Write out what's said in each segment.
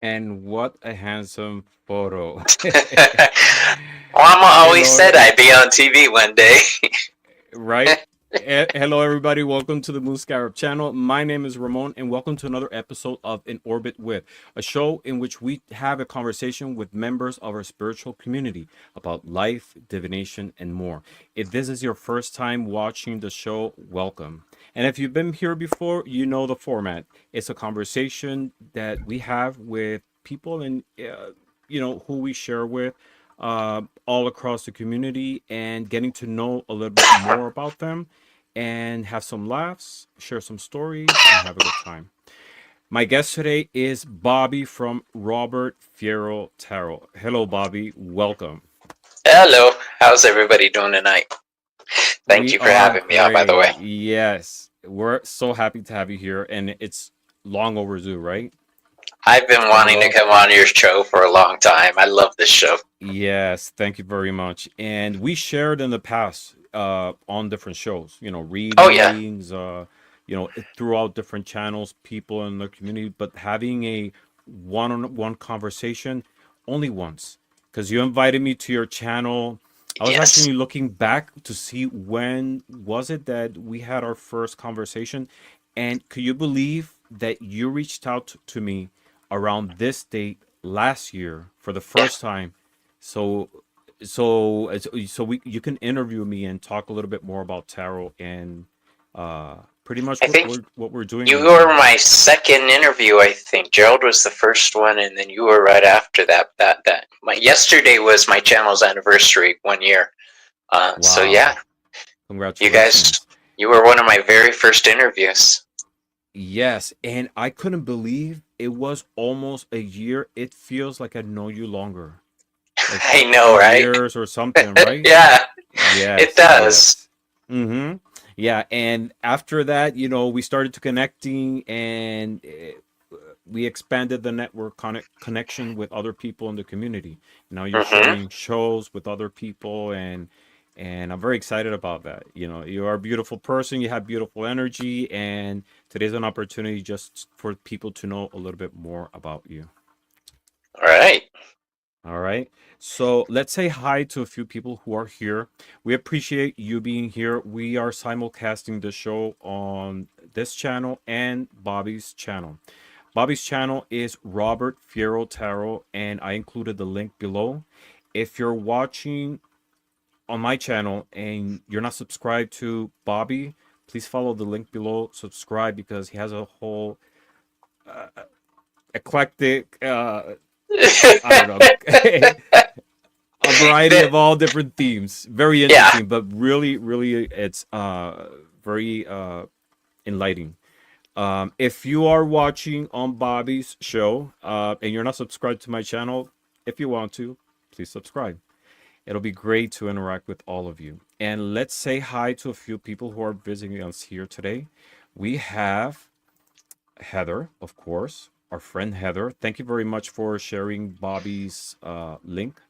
And what a handsome photo. Mama always Hello, said I'd be on TV one day. right? Hello, everybody. Welcome to the Moon Scarab channel. My name is Ramon, and welcome to another episode of In Orbit With, a show in which we have a conversation with members of our spiritual community about life, divination, and more. If this is your first time watching the show, welcome. And if you've been here before, you know the format. It's a conversation that we have with people and who we share with all across the community and getting to know a little bit more about them and have some laughs, share some stories, and have a good time. My guest today is Bobby from Robert Fierro Tarot. Hello, Bobby. Welcome. Hello, how's everybody doing tonight? Thank We you for are having me on, by the way. great. Yes. We're so happy to have you here, and it's long overdue, right? I've It's been been a wanting to while. come on your show for a long time. I love this show. Yes, thank you very much. And we shared in the past on different shows, Oh, yeah. readings, throughout different channels, people in the community, but having a one-on-one conversation only once. Because you invited me to your channel. I was Yes. actually looking back to see when was it that we had our first conversation. And could you believe that you reached out to me around this date last year for the Yeah. first time? So, so we you can interview me and talk a little bit more about tarot and pretty much I what think we're doing you in were here. my second interview, I think. Gerald was the first one, and then you were right after that. Yesterday was my channel's anniversary, 1 year. So, yeah, Wow! you guys, Congratulations. you were one of my very first interviews. Yes, and I couldn't believe it was almost a year. It feels like I know you longer, like I know, right? years or something, right? Yeah, it Yes, does. yes. Mm-hmm. Yeah, and after that, we started to connecting and we expanded the network connection with other people in the community. Now you're Hmm. sharing shows with other people and I'm very excited about that. You are a beautiful person, you have beautiful energy, and today's an opportunity just for people to know a little bit more about you. All right. All right. So let's say hi to a few people who are here. We appreciate you being here. We are simulcasting the show on this channel and Bobby's channel. Bobby's channel is Robert Fierro Tarot, and I included the link below. If you're watching on my channel and you're not subscribed to Bobby, please follow the link below. Subscribe because he has a whole eclectic, I don't know, a variety The- of all different themes. Very yeah. interesting, but really, really, it's very enlightening. If you are watching on Bobby's show and you're not subscribed to my channel, if you want to, please subscribe. It'll be great to interact with all of you. And let's say hi to a few people who are visiting us here today. We have Heather, of course, our friend Heather. Thank you very much for sharing Bobby's link.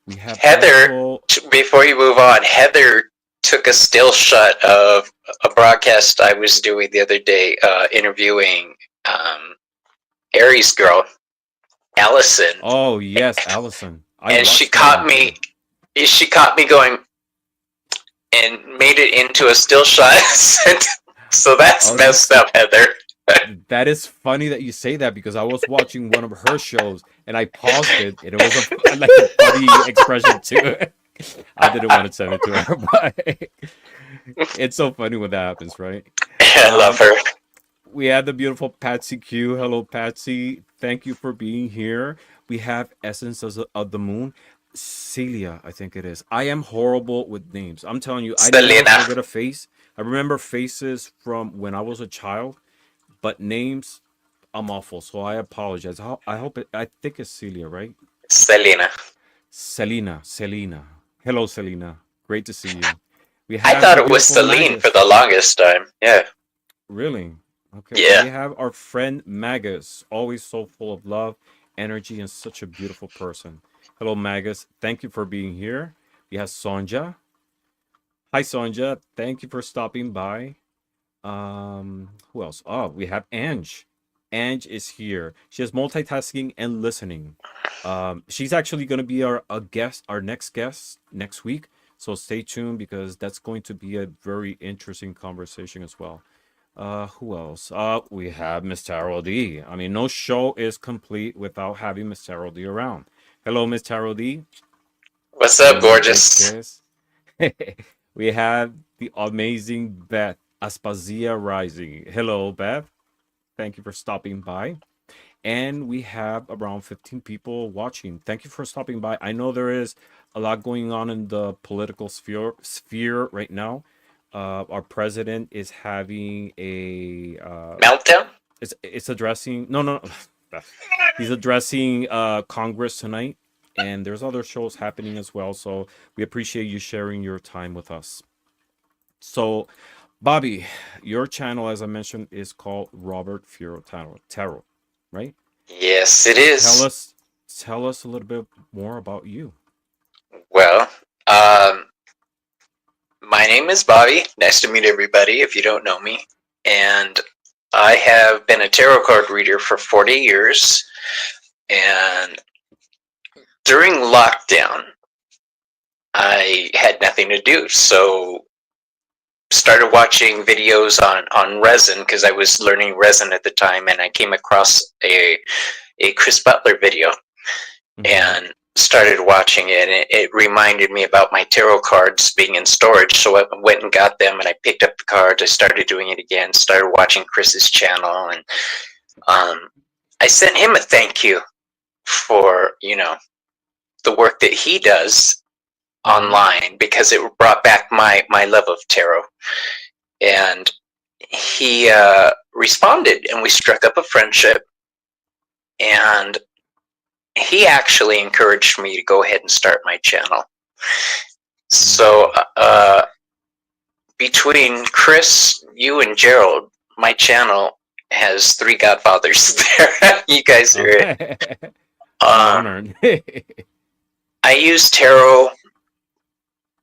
We have Heather, also, before you move on, Heather took a still shot of a broadcast I was doing the other day, interviewing um, Aries girl, Allison, oh, yes, Allison. I and watched that interview. she caught me going and made it into a still shot. So that's Oh, messed up, Heather. that is funny that you say that because I was watching one of her shows and I paused it and it was a like a funny expression too. I didn't want to send it to her, but it's so funny when that happens, right? I love Um, her. we have the beautiful Patsy Q. Hello, Patsy. Thank you for being here. We have Essence of the Moon. Celia, I think it is. I am horrible with names. I'm telling you, I never Selena. forget a face. I remember faces from when I was a child, but names, I'm awful. So I apologize. I hope it, I think it's Celia, right? Selena. Selena. Hello, Selena. Great to see you. We I have thought the it was beautiful Celine for Magus. the longest time. Yeah. Really? Okay. Yeah. We have our friend Magus, always so full of love, energy, and such a beautiful person. Hello, Magus. Thank you for being here. We have Sonja. Hi, Sonja. Thank you for stopping by. Who else? Oh, we have Ange. Ange is here. She is multitasking and listening. She's actually going to be our next guest next week. So stay tuned because that's going to be a very interesting conversation as well. Who else? We have Miss Tarot D. I mean, no show is complete without having Miss Tarot D around. Hello, Miss Tarot D. What's Give up, me a big gorgeous? kiss. We have the amazing Beth Aspazia Rising. Hello, Beth. Thank you for stopping by. And we have around 15 people watching. Thank you for stopping by. I know there is a lot going on in the political sphere right now. Our president is having a Meltdown? it's addressing no. He's addressing Congress tonight, and there's other shows happening as well. So we appreciate you sharing your time with us. So, Bobby, your channel, as I mentioned, is called Robert Furo Tarot, right? Yes, it Tell is. us, tell us a little bit more about you. Well, my name is Bobby. Nice to meet everybody if you don't know me. And I have been a tarot card reader for 40 years. And during lockdown, I had nothing to do. So started watching videos on resin because I was learning resin at the time, and I came across a Chris Butler video Mm-hmm. and started watching it, and it reminded me about my tarot cards being in storage. So I went and got them, and I picked up the cards. I started doing it again, started watching Chris's channel, and I sent him a thank you for the work that he does Mm-hmm. online, because it brought back my love of tarot. And he responded, and we struck up a friendship, and he actually encouraged me to go ahead and start my channel. So Mm. between Chris, you, and Gerald, my channel has three godfathers there. You guys are it. I'm Um, honored. I use tarot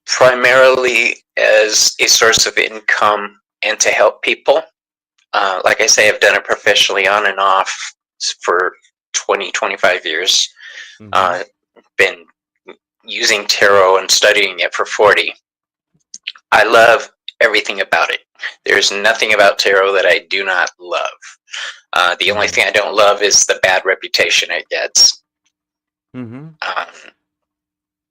primarily as a source of income and to help people. Like I say, I've done it professionally on and off for 20-25 years. Mm-hmm. Uh, been using tarot and studying it for 40. I love everything about it. There's nothing about tarot that I do not love. The only Mm-hmm. thing I don't love is the bad reputation it gets. Mm-hmm. Um,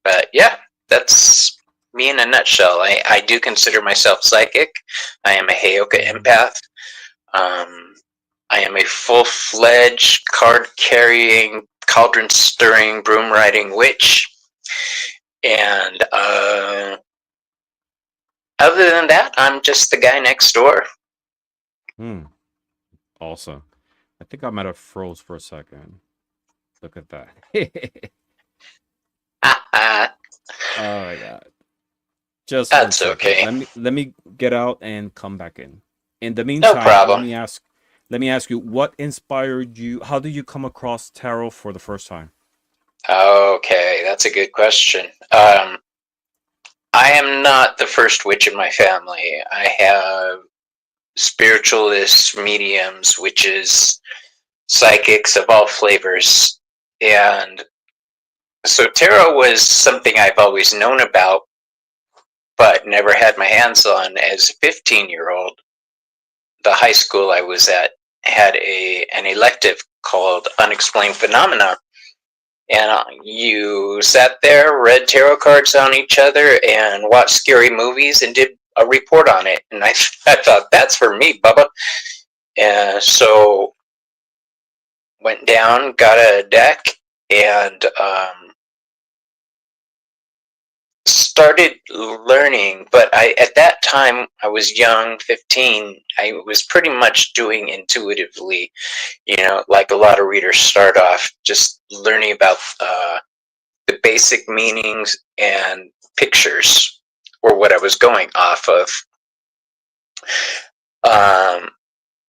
but yeah, that's me in a nutshell. I do consider myself psychic. I am a Heyoka Mm-hmm. empath. Um, I am a full-fledged card-carrying, cauldron-stirring, broom-riding witch. And other than that, I'm just the guy next door. Mm. Awesome. I think I might have froze for a second. Look at that. Oh my god. Just one That's second. okay. Let me get out and come back in. In the No meantime, problem. let me ask you what inspired you? How did you come across tarot for the first time? Okay, that's a good question. I am not the first witch in my family. I have spiritualists, mediums, witches, psychics of all flavors. And so tarot was something I've always known about, but never had my hands on. As a 15-year-old, the high school I was at had an elective called Unexplained Phenomena. And you sat there, read tarot cards on each other, and watched scary movies and did a report on it. And I thought, that's for me, Bubba. And so went down, got a deck, and started learning. But at that time, I was young, 15. I was pretty much doing intuitively, like a lot of readers start off just learning about the basic meanings and pictures were what I was going off of. Um,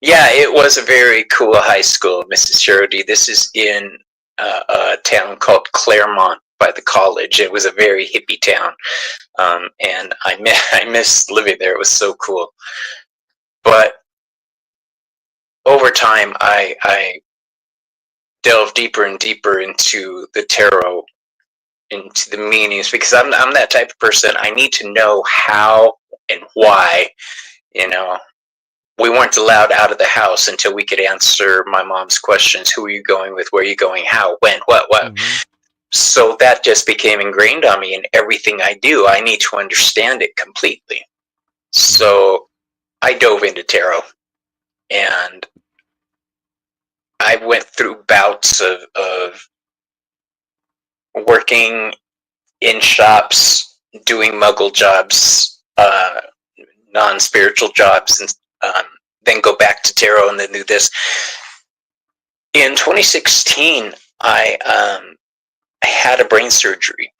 yeah, it was a very cool high school, Mrs. Sherody. This is in a town called Claremont by the college. It was a very hippie town, and I miss living there. It was so cool. But over time, I delve deeper and deeper into the tarot, into the meanings, because I'm that type of person. I need to know how and why. You know, we weren't allowed out of the house until we could answer my mom's questions. Who are you going with? Where are you going? How? When? What? Mm-hmm. So that just became ingrained on me in everything I do. I need to understand it completely. Mm-hmm. So I dove into tarot, and I went through bouts of working in shops, doing muggle jobs, non-spiritual jobs, and then go back to tarot, and then do this. In 2016, I had a brain surgery,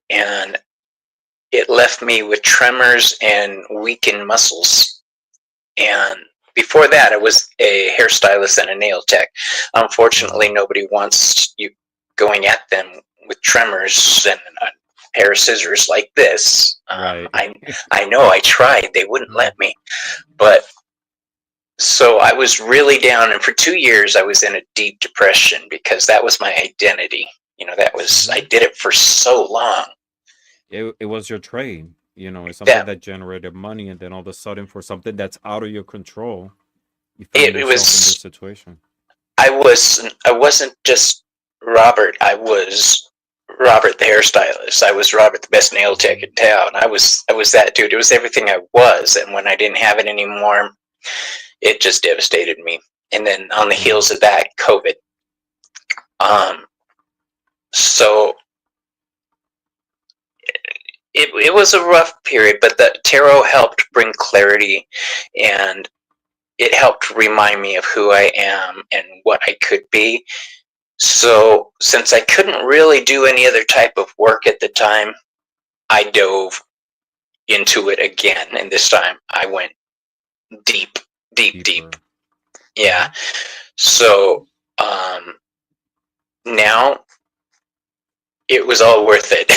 and it left me with tremors and weakened muscles. And before that, I was a hairstylist and a nail tech. Unfortunately, nobody wants you going at them with tremors and a pair of scissors like this. Right. I know I tried; they wouldn't let me. But so I was really down, and for 2 years, I was in a deep depression because that was my identity. You know, that was I did it for so long. It was your trade. It's something That that generated money, and then all of a sudden, for something that's out of your control, you find it yourself in this was. situation. I wasn't just Robert. I was Robert the hairstylist. I was Robert the best nail tech in town. I was that dude. It was everything I was, and when I didn't have it anymore, it just devastated me. And then on the Right. heels of that, COVID. Um, so it was a rough period, but the tarot helped bring clarity, and it helped remind me of who I am and what I could be. So since I couldn't really do any other type of work at the time, I dove into it again, and this time I went deep, deep. Deeper. Yeah. So now it was all worth it.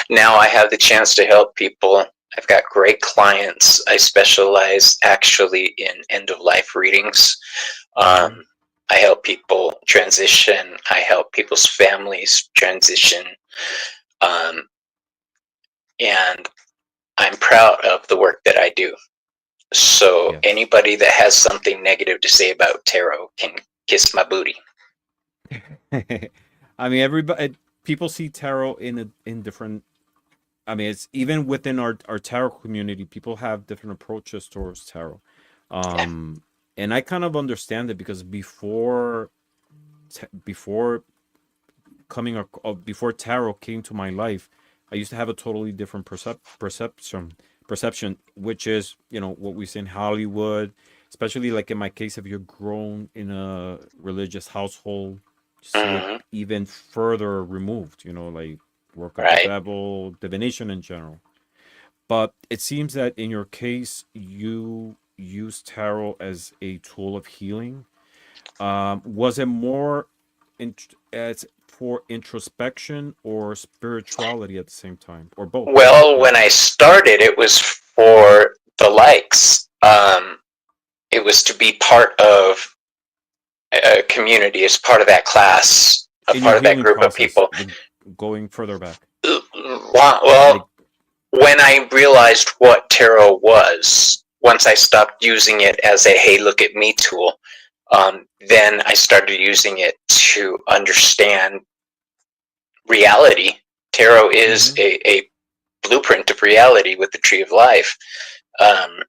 Now I have the chance to help people. I've got great clients. I specialize actually in end of life readings. Mm-hmm. I help people transition. I help people's families transition. Um, and I'm proud of the work that I do. So Yes. anybody that has something negative to say about tarot can kiss my booty. I mean, everybody, people see tarot in different. I mean, it's even within our tarot community, people have different approaches towards tarot. Yeah. Um, and I kind of understand it because before before tarot came to my life, I used to have a totally different perception, which is what we see in Hollywood, especially like in my case, if you're grown in a religious household, you see it Mm-hmm. even further removed. Like work of the Right. devil, divination in general. But it seems that in your case, you use tarot as a tool of healing. Was it more as for introspection or spirituality at the same time, or both? Well, when Maybe. I started, it was for the likes. It was to be part of a community, as part of that class, a In your part of that healing group of process, people. going further back, like. Well, when I realized what tarot was, once I stopped using it as a "hey, look at me" tool, then I started using it to understand reality. Tarot is Mm-hmm. a blueprint of reality with the Tree of Life. Um,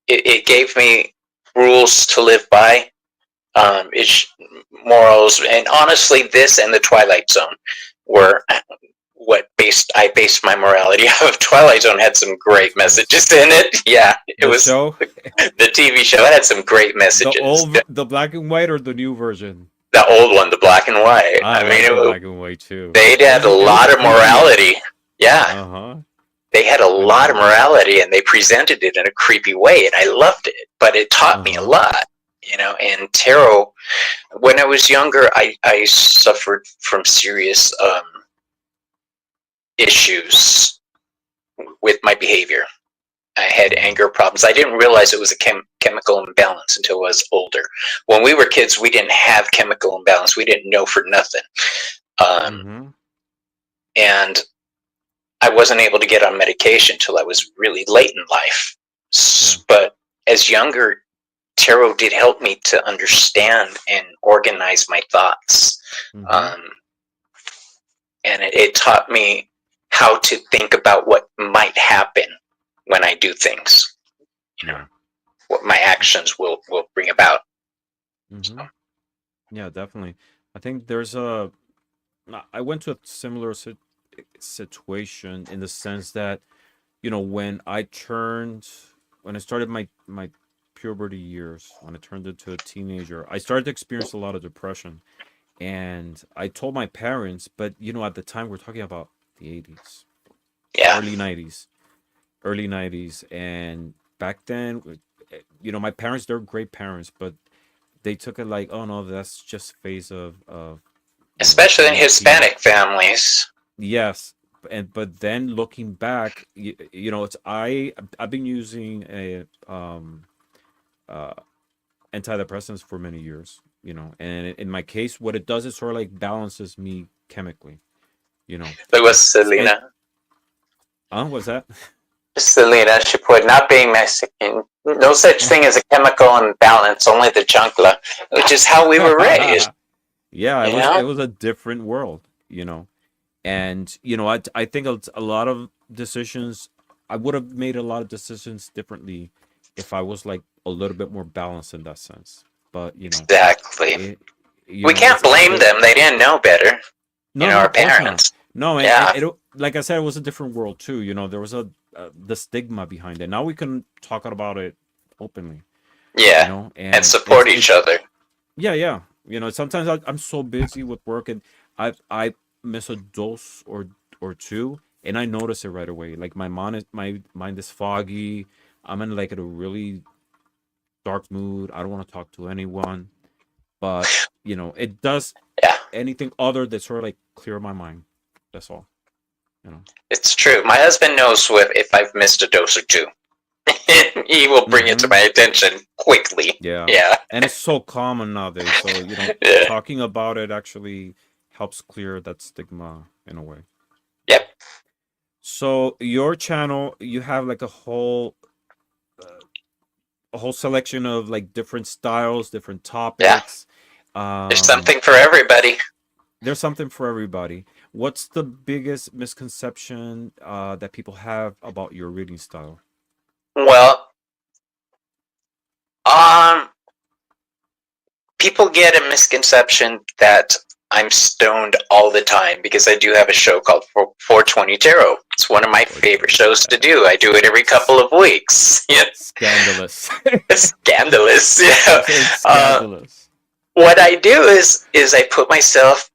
it gave me rules to live by, it's morals, and honestly, this and the Twilight Zone were what I based my morality off of. Twilight Zone had some great Of course, messages in it. Yeah, it the was show, the TV show. It had some great messages. the black and white or the new version. The old one, the black and white. I I mean, like the black and white too. they had a It was lot of creepy. morality. Yeah, Uh-huh. they had a I lot of love it. morality, and they presented it in a creepy way, and I loved it. But it taught me a Uh-huh. lot. And tarot, when I was younger, I suffered from serious issues with my behavior. I had anger problems. I didn't realize it was a chemical imbalance until I was older. When we were kids, we didn't have chemical imbalance. We didn't know for nothing. Mm-hmm. And I wasn't able to get on medication until I was really late in life. Yeah. But as younger, tarot did help me to understand and organize my thoughts. Mm-hmm. And it taught me how to think about what might happen when I do things. Yeah. What my actions will bring about. Mm-hmm. Yeah, definitely. I think I went to a similar situation in the sense that, when when I started my puberty years, when I turned into a teenager, I started to experience a lot of depression. And I told my parents, but at the time we're talking about the 80s, Yeah. early 90s, early 90s. And back then, my parents, they're great parents, but they took it like, oh no, that's just phase of Especially in being a teen. Hispanic families. Yes, but then looking back, it's I've been using a uh antidepressants for many years, and in my case, what it does is sort of like balances me chemically, you know. It was And Selena. what's that? Selena, she put, not being Mexican, no such thing as a chemical imbalance, only the chancla, which is how we were raised. Yeah, You it know? was a different world. And I think a lot of decisions, I would have made a lot of decisions differently if I was like a little bit more balanced in that sense. But Exactly. it We can't it's blame there. them. They didn't know better. No, no, Our of course not. parents. No, and Yeah. it, like I said, it was a different world too. There was the stigma behind it. Now we can talk about it openly. Yeah. And And support each it's other. yeah, yeah. Sometimes I'm so busy with work, and I miss a dose or two, and I notice it right away. Like my mind is foggy. I'm in like a really dark mood. I don't want to talk to anyone. But it does Yeah. anything other that sort of like clear my mind. That's all. You know. It's true. My husband knows if I've missed a dose or two. He will bring it to Mm-hmm. my attention quickly. Yeah. Yeah. And it's so common nowadays. So Yeah. talking about it actually helps clear that stigma in a way. Yep. So your channel, you have like a whole selection of like different styles, different Yeah. topics. There's Um, something for everybody. there's something for everybody. What's the biggest misconception that people have about your reading style? Well, um, people get a misconception that I'm stoned all the time because I do have a show called 420 Tarot. It's one of my favorite 420. shows to do. I do it every couple of weeks. Yeah. Scandalous. It's scandalous. Yeah. It's scandalous. What I do is I put myself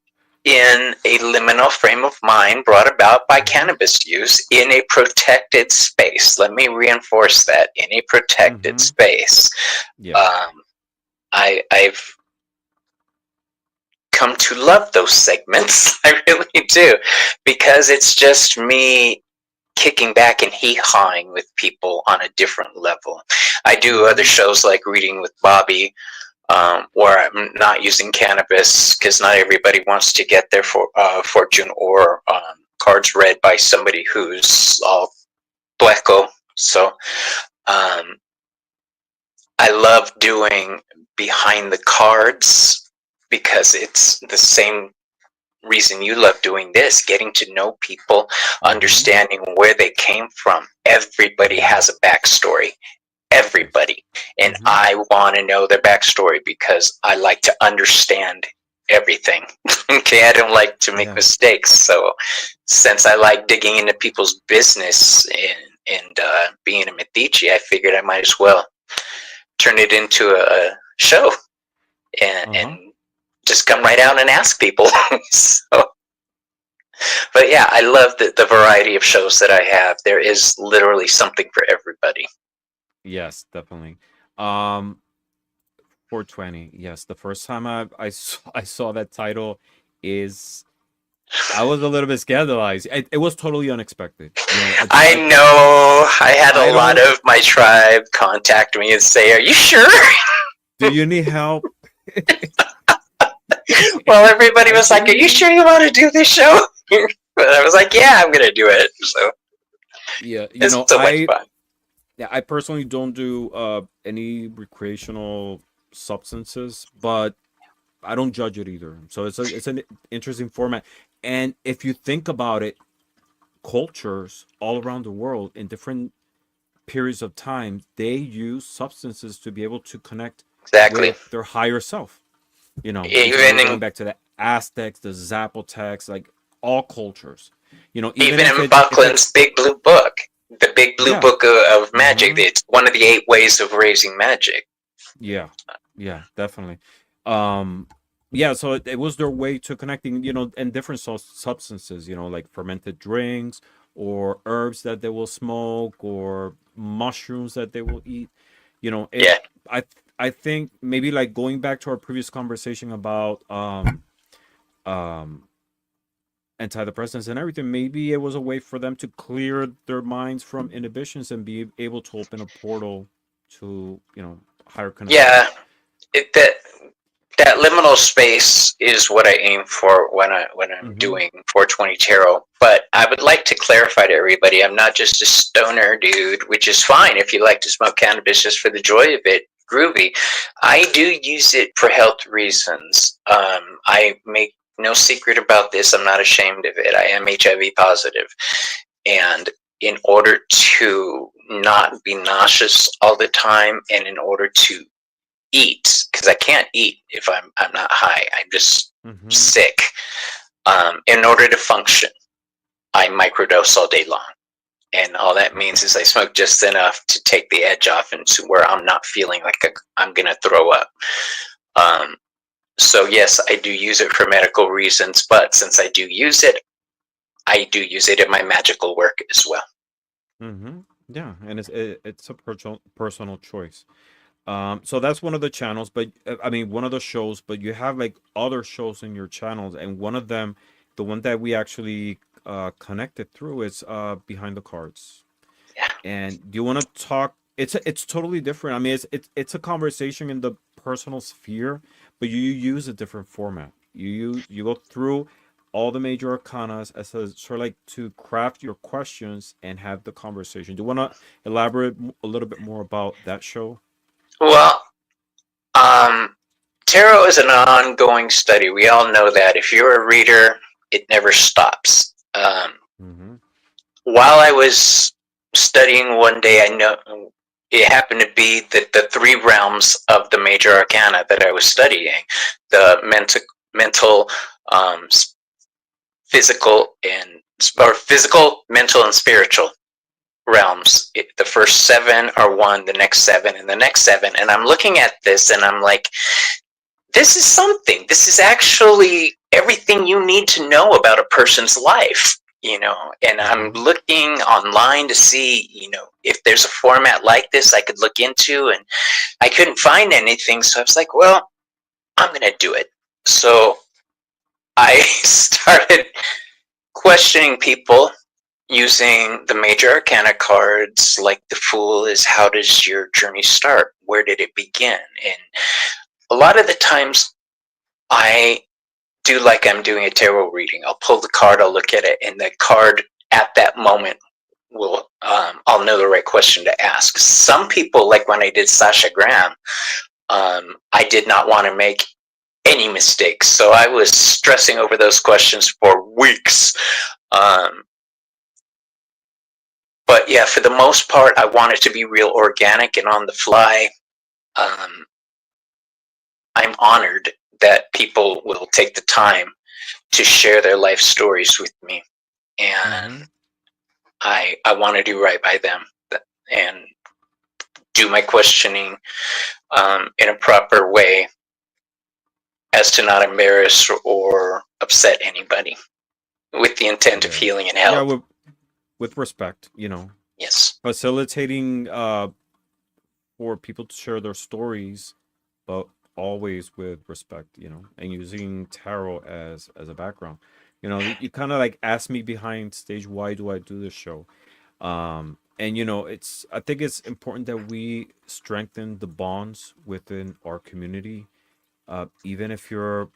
in a liminal frame of mind brought about by Mm-hmm. cannabis use in a protected space. Let me reinforce that, in a protected Mm-hmm. space. Yeah. Um, I've come to love those segments. I really do, because it's just me kicking back and hee-hawing with people on a different level. I do other Mm-hmm. shows like Reading with Bobby, where I'm not using cannabis because not everybody wants to get their fortune or cards read by somebody who's all bleco. So um, I love doing behind the cards because it's the same reason you love doing this, getting to know people, Mm-hmm. understanding where they came from. Everybody Yeah. has a backstory. Yes. Everybody. And Mm-hmm. I want to know their backstory because I like to understand everything. Okay, I don't like to make Yeah. mistakes. So since I like digging into people's business and being a Medici, I figured I might as well turn it into a show and Uh-huh. just come right out and ask people. So, but yeah, I love the variety of shows that I have. There is literally something for everybody. Yes, definitely. Um, 420. Yes, the first time I saw that title is I was a little bit scandalized. It was totally unexpected. You know, I know. I had I a lot don't. of my tribe contact me and say, "Are you sure?" Do you need help? Well, everybody I was like, "Are you do. sure you want to do this show?" But I was like, "Yeah, I'm gonna do it." So Yeah, you it's know, so much fun. I personally don't do any recreational substances, but I don't judge it either. So it's an interesting format. And if you think about it, cultures all around the world in different periods of time, they use substances to be able to connect Exactly. with their higher self. You know, we can Even go in going back to the Aztecs, the Zapotecs, like all cultures. You know, even even if in it Buckland's Big Blue Book, the Big Blue yeah. Book of Magic, Hmm. it's one of the 8 ways of raising magic. Yeah. Yeah, definitely. Um yeah, so it was their way to connecting, you know, and different substances, you know, like fermented drinks or herbs that they will smoke or mushrooms that they will eat. You know, it Yeah, I I think maybe like going back to our previous conversation about um antidepressants and everything, maybe it was a way for them to clear their minds from inhibitions and be able to open a portal to, you know, higher yeah. connections. That liminal space is what I aim for when I'm Mm-hmm. doing 420 tarot. But I would like to clarify to everybody, I'm not just a stoner dude, which is fine if you like to smoke cannabis just for the joy of it. Groovy. I do use it for health reasons. I make no secret about this. I'm not ashamed of it. I am HIV positive, and in order to not be nauseous all the time, and in order to eat, because I can't eat if I'm not high. I'm just Mm-hmm. sick. In order to function, I microdose all day long, and all that means is I smoke just enough to take the edge off, and to where I'm not feeling like I'm gonna throw up. Um, so yes, I do use it for medical reasons, but since I do use it, I do use it in my magical work as well. Mm-hmm. Yeah, and it's a personal choice. So that's one of the channels, but I mean one of the shows, but you have like other shows in your channels, and one of them, the one that we actually connected through is Behind the Cards. Yeah. And do you want to talk? It's totally different. I mean, it's a conversation in the personal sphere, but you use a different format. You go through all the major arcanas as a sort of like to craft your questions and have the conversation. Do you want to elaborate a little bit more about that show? Well, um, tarot is an ongoing study. We all know that. If you're a reader, it never stops. Mm-hmm. While I was studying one day, I know it happened to be that the 3 realms of the major arcana that I was studying, the mental, um, physical, physical, mental, and spiritual realms. The first 7 are one, the next 7, and the next 7. And I'm looking at this, and I'm like, this is something. This is actually everything you need to know about a person's life. And I'm Mm-hmm. looking online to see, if there's a format like this I could look into, and I couldn't find anything. So I was like, well, I'm going to do it. So I started questioning people using the major arcana cards. Like the Fool is, how does your journey start? Where did it begin? And a lot of the times I do like I'm doing a tarot reading. I'll pull the card, I'll look at it, and the card at that moment will I'll know the right question to ask. Some people, like when I did Sasha Graham, I did not want to make any mistakes, so I was stressing over those questions for weeks. Um, but yeah, for the most part, I want it to be real organic and on the fly. Um, I'm honored that people will take the time to share their life stories with me, and Mm-hmm. I want to do right by them and do my questioning in a proper way as to not embarrass or upset anybody, with the intent of Yeah. healing and Yeah, health. with respect, you know, Yes. facilitating for people to share their stories, but always with respect, you know, and using tarot as a background. You kind of like asked me behind stage, why do I do this show? And I think it's important that we strengthen the bonds within our community, even if you're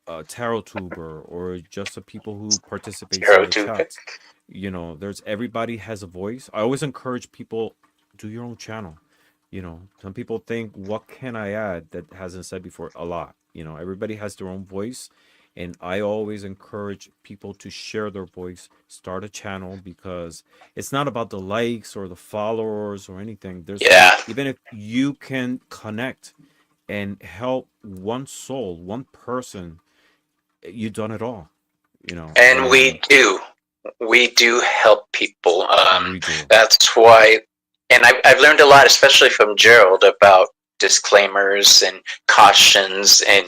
a tarot tuber or just the people who participates in Zero the to chats. There's everybody has a voice. I always encourage people, do your own channel. Some people think, what can I add that hasn't said before? A lot. Everybody has their own voice, and I always encourage people to share their voice, start a channel, because it's not about the likes or the followers or anything. yeah. Even if you can connect and help one soul, one person, you've done it all. And And we do help people. we do. That's why, and I've learned a lot, especially from Gerald, about disclaimers and cautions, and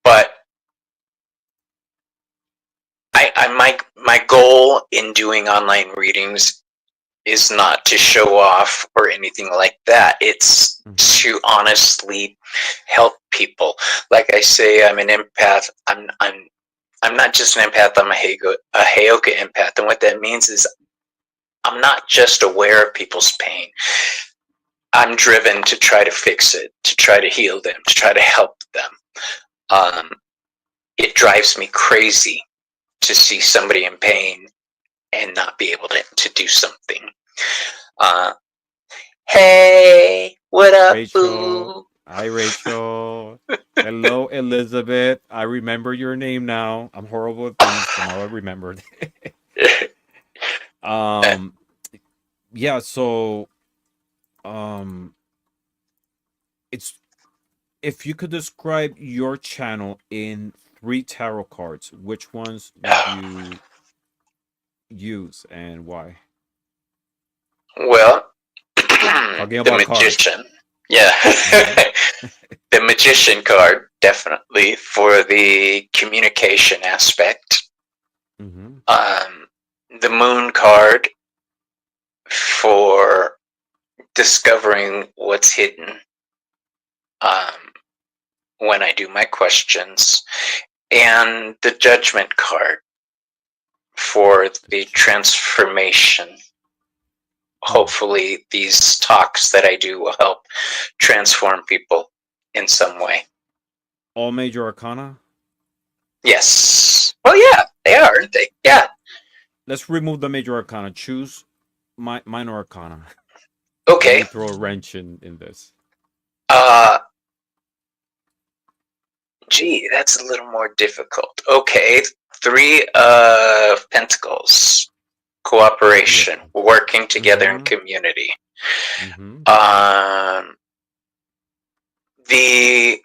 but my goal in doing online readings is not to show off or anything like that. It's Hmm. to honestly help people. Like I say, I'm an empath. I'm not just an empath. I'm a Heyoka empath, and what that means is I'm not just aware of people's pain. I'm driven to try to fix it, to try to heal them, to try to help them. Um, it drives me crazy to see somebody in pain and not be able to do something. Uh, hey, what up, Rachel. boo? Hi, Rachel. Hello, Elizabeth. I remember your name now. I'm horrible with names, but now I remembered. um, yeah, so um it's if you could describe your channel in three tarot cards, which ones would you use and why? Well, Talking the about cards. magician. Yeah. Mm-hmm. The magician card, definitely, for the communication aspect. Mm-hmm. Um, the moon card for discovering what's hidden um, when I do my questions. And the judgment card for The the judge. transformation. Hmm. Hopefully, these talks that I do will help transform people in some way. All major arcana. Yes. Well, yeah, they are, aren't they? Yeah. Let's remove the major arcana. Choose minor arcana. Let Okay. me throw a wrench in this. Uh, Gee, that's a little more difficult. Okay. Three of Pentacles. Three of Cooperation. Pentacles. Working together in Mm-hmm. community. Mm-hmm. Um, the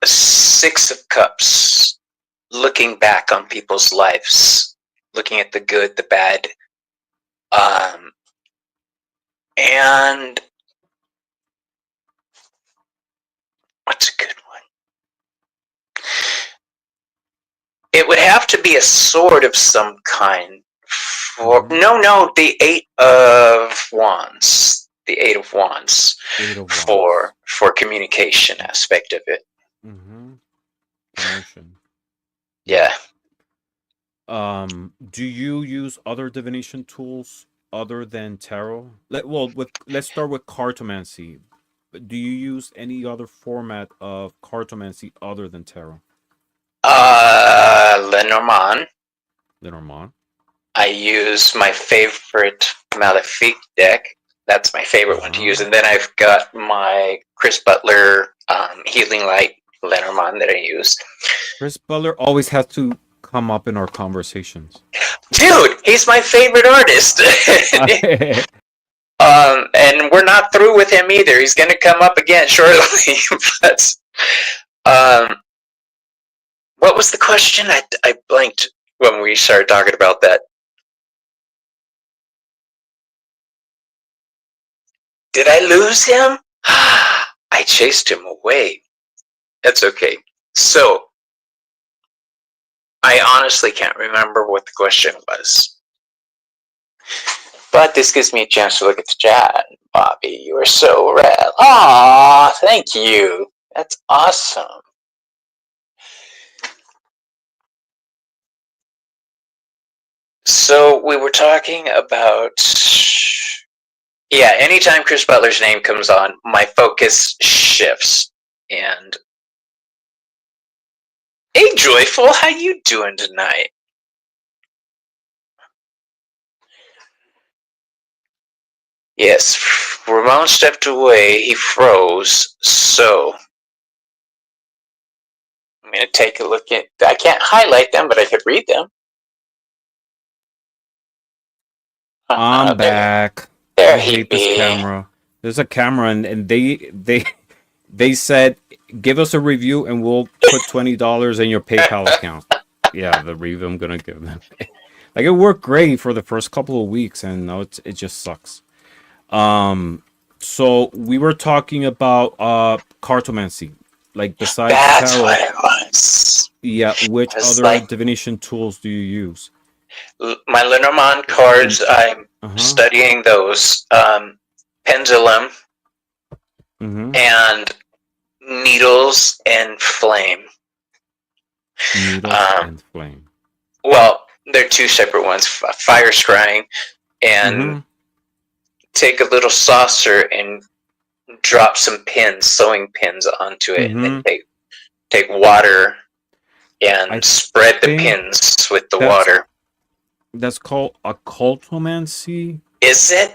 Six of Cups. Looking back on people's lives. Looking at the good, the bad. Um, and what's a good one? It would have to be a sword of some kind. Mm-hmm. No, the Eight of Wands. The Eight of Wands Eight of for Wands. communication aspect of it. Mm-hmm. Emotion. Yeah. Yeah. Do you use other divination tools other than tarot? Let's start with cartomancy. Do you use any other format of cartomancy other than tarot? Lenormand. Lenormand. I use my favorite Malefic deck. That's my favorite one to Uh-huh. use. And then I've got my Chris Butler Healing Light Lenormand that I use. Chris Butler always has to come up in our conversations. Dude, he's my favorite artist. And we're not through with him either. He's going to come up again shortly. But um, what was the question? I blanked when we started talking about that. Did I lose him? I chased him away. That's okay. So I honestly can't remember what the question was. But this gives me a chance to look at the chat. Bobby, you are so rad. Aw, thank you. That's awesome. So we were talking about, yeah, anytime Chris Butler's name comes on, my focus shifts. And hey, Joyful, how you doing tonight? Yes, Ramon stepped away. He froze. So I'm going to take a look at. I can't highlight them, but I could read them. I'm back. There I he hate this be. camera. There's a camera, and they said give us a review, and we'll put $20 in your PayPal account. Yeah, the review I'm gonna give them. Like it worked great for the first couple of weeks, and now it just sucks. So we were talking about cartomancy, like besides That's tarot. what it was. Yeah, which It's other like divination tools do you use? my Lenormand cards. I'm studying those. Pendulum and needles and flame. Needles and flame. Well, they're two separate ones. Fire scrying and take a little saucer and drop some pins, sewing pins onto it, and then take water and spread the pins with the water. That's called occultomancy. Is it?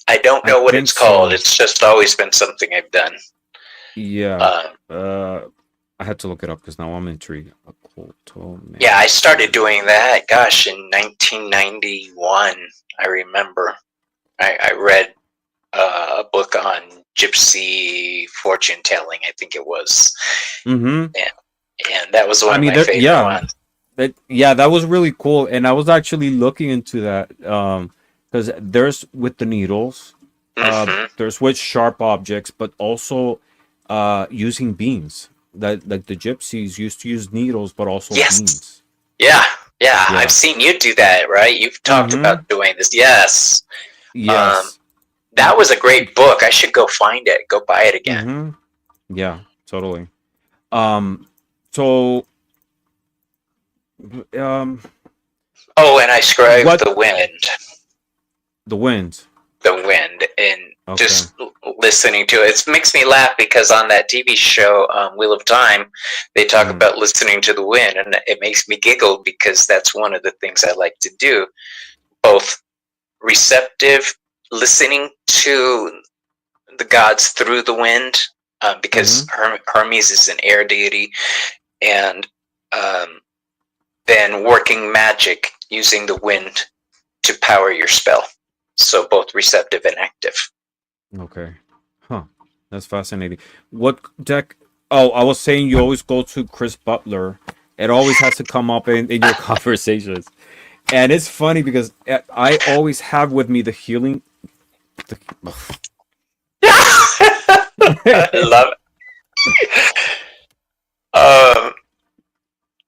I don't know what it's called. It's just always been something I've done. Yeah. I had to look it up because now I'm intrigued. Occultomancy. Yeah, I started doing that, gosh, in 1991. I remember. I read a book on gypsy fortune telling, I think it was. And that was one of my favorite ones. That was really cool. And I was actually looking into that because there's with the needles, there's with sharp objects, but also using beams. That like the gypsies used to use needles, but also beams. Yeah, I've seen you do that, right? You've talked about doing this. Yes. That was a great book. I should go find it. Go buy it again. Yeah, totally. So oh, and I scribed the wind. The wind. The wind, and just listening to it. It makes me laugh because on that TV show, Wheel of Time, they talk about listening to the wind, and it makes me giggle because that's one of the things I like to do. Both receptive, listening to the gods through the wind, because Hermes is an air deity, and then working magic using the wind to power your spell. So both receptive and active. Okay. Huh. That's fascinating. What deck? Oh, I was saying you always go to Chris Butler. It always has to come up in your conversations. And it's funny because I always have with me the healing. I love it.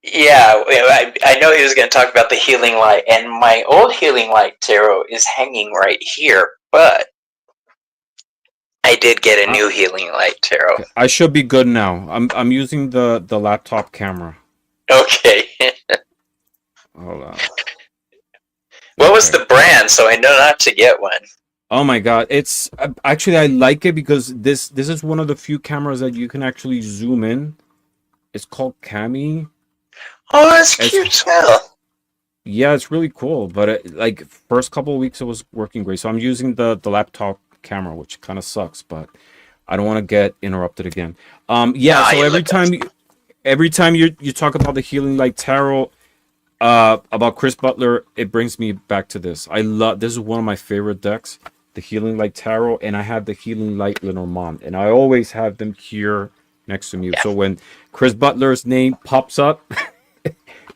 Yeah, I know he was going to talk about the healing light, and my old healing light tarot is hanging right here, but I did get a new healing light tarot. Okay. I should be good now. I'm using the laptop camera. Okay. Hold on. What was the brand, so I know not to get one? Oh my god, it's actually I like it because this is one of the few cameras that you can actually zoom in. It's called Cami. Oh, that's cute as hell. Yeah, it's really cool. But like first couple of weeks, it was working great. So I'm using the laptop camera, which kind of sucks, but I don't want to get interrupted again. Yeah. So every time you talk about the Healing Light Tarot, about Chris Butler, it brings me back to this. This is one of my favorite decks, the Healing Light Tarot, and I have the Healing Light Lenormand, and I always have them here next to me. Yeah. So when Chris Butler's name pops up.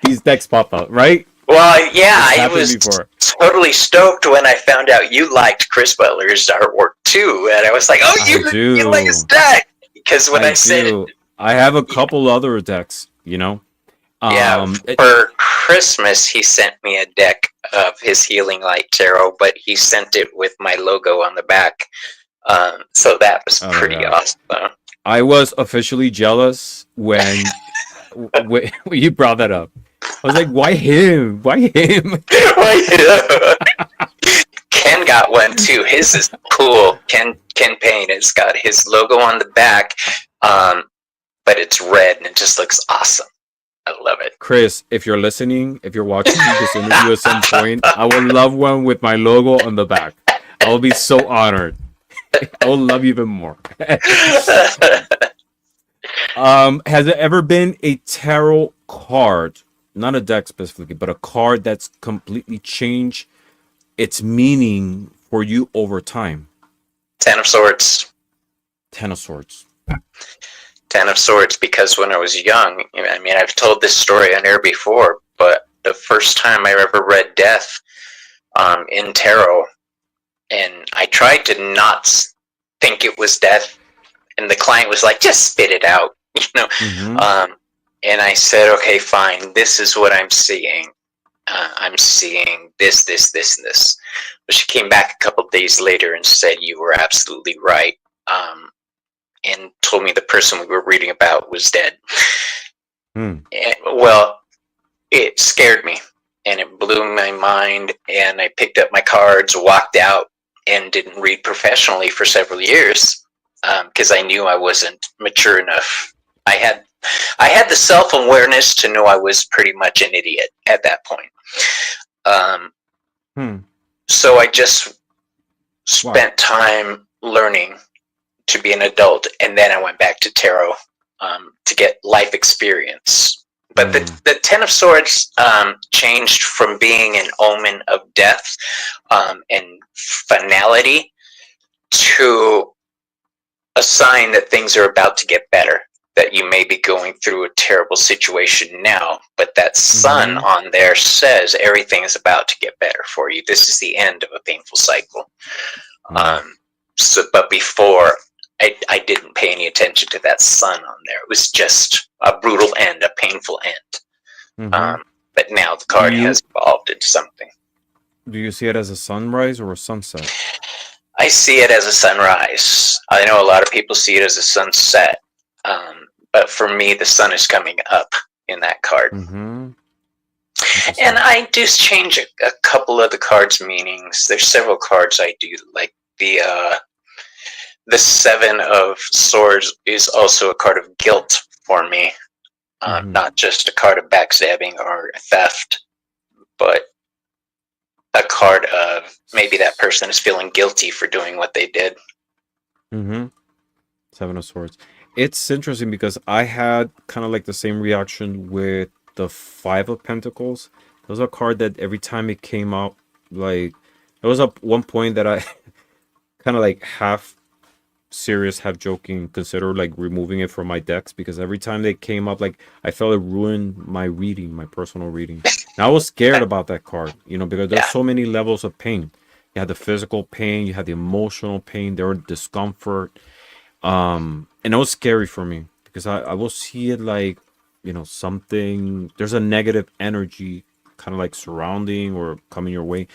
These decks pop up, right? Well, yeah, I was totally stoked when I found out you liked Chris Butler's artwork too, and I was like, "Oh, you like his deck?" Because when I said, I have a couple other decks, you know. Yeah, for Christmas he sent me a deck of his Healing Light Tarot, but he sent it with my logo on the back, so that was pretty awesome. I was officially jealous when you brought that up. was like, why him? Why him? Ken got one too. His is cool. Ken Payne. It's got his logo on the back, but it's red and it just looks awesome. I love it. Chris, if you're listening, if you're watching this interview at some point, I would love one with my logo on the back. I will be so honored. I will love you even more. Has there ever been a tarot card, not a deck specifically, but a card that's completely changed its meaning for you over time? Ten of Swords. Ten of Swords. Ten of Swords, because when I was young, I mean, I've told this story on air before, but the first time I ever read death in tarot, and I tried to not think it was death, and the client was like, just spit it out, and I said, okay, fine, this is what I'm seeing. I'm seeing this, and this. But she came back a couple days later and said, you were absolutely right. And told me the person we were reading about was dead. And, well, it scared me and it blew my mind, and I picked up my cards, walked out, and didn't read professionally for several years because I knew I wasn't mature enough. I had the self-awareness to know I was pretty much an idiot at that point. So I just spent time learning to be an adult, and then I went back to tarot to get life experience. But the Ten of Swords changed from being an omen of death and finality to a sign that things are about to get better, that you may be going through a terrible situation now, but that sun on there says everything is about to get better for you. This is the end of a painful cycle. But before, I didn't pay any attention to that sun on there. It was just a brutal end, a painful end. But now the card has evolved into something. Do you see it as a sunrise or a sunset? I see it as a sunrise. I know a lot of people see it as a sunset. But for me, the sun is coming up in that card. And I do change a couple of the cards' meanings. There's several cards I do, like the Seven of Swords is also a card of guilt for me. Not just a card of backstabbing or theft, but a card of maybe that person is feeling guilty for doing what they did. Seven of Swords. It's interesting because I had kind of like the same reaction with the Five of Pentacles. It was a card that every time it came out, like, there was one point that I kind of like half serious, half joking, consider like removing it from my decks, because every time they came up, like, I felt it ruined my reading, my personal reading. And I was scared about that card, because there's so many levels of pain. You had the physical pain, you had the emotional pain, there was discomfort. And it was scary for me because I will see it like, something, there's a negative energy kind of like surrounding or coming your way.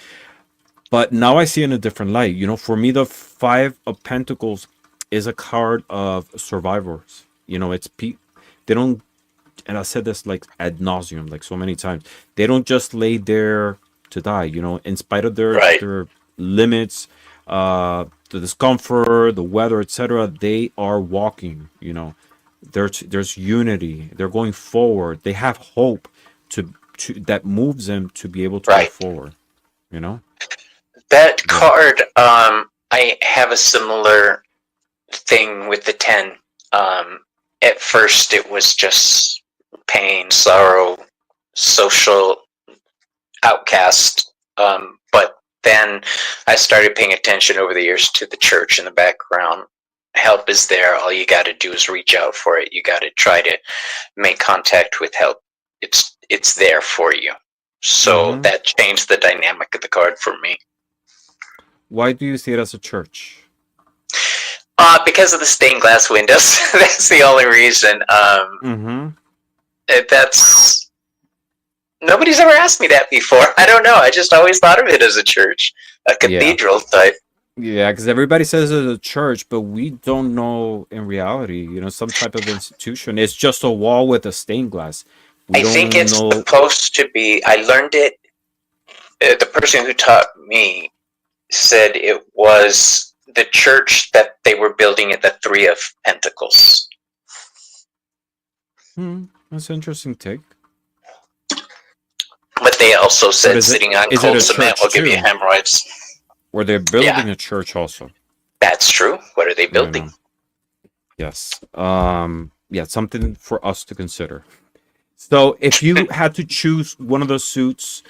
But now I see it in a different light. For me, the Five of Pentacles is a card of survivors. It's they don't, and I said this like ad nauseum, like so many times, they don't just lay there to die, in spite of their limits, the discomfort, the weather, etc. They are walking, there's unity, they're going forward, they have hope to that moves them to be able to go forward. That card, I have a similar thing with the 10. At first it was just pain, sorrow, social outcast, but then I started paying attention over the years to the church in the background. Help is there. All you got to do is reach out for it. You got to try to make contact with help. It's there for you. So that changed the dynamic of the card for me. Why do you see it as a church? Because of the stained glass windows. That's the only reason. That's nobody's ever asked me that before. I don't know. I just always thought of it as a church, a cathedral type. Yeah, because everybody says it's a church, but we don't know in reality. Some type of institution. It's just a wall with a stained glass. I think it's supposed to be. I learned it. The person who taught me said it was the church that they were building at the Three of Pentacles. That's an interesting take. But they also said sitting on cold cement will give you hemorrhoids. Were they building a church also? That's true. What are they building? Yes. Yeah, something for us to consider. So if you had to choose one of those suits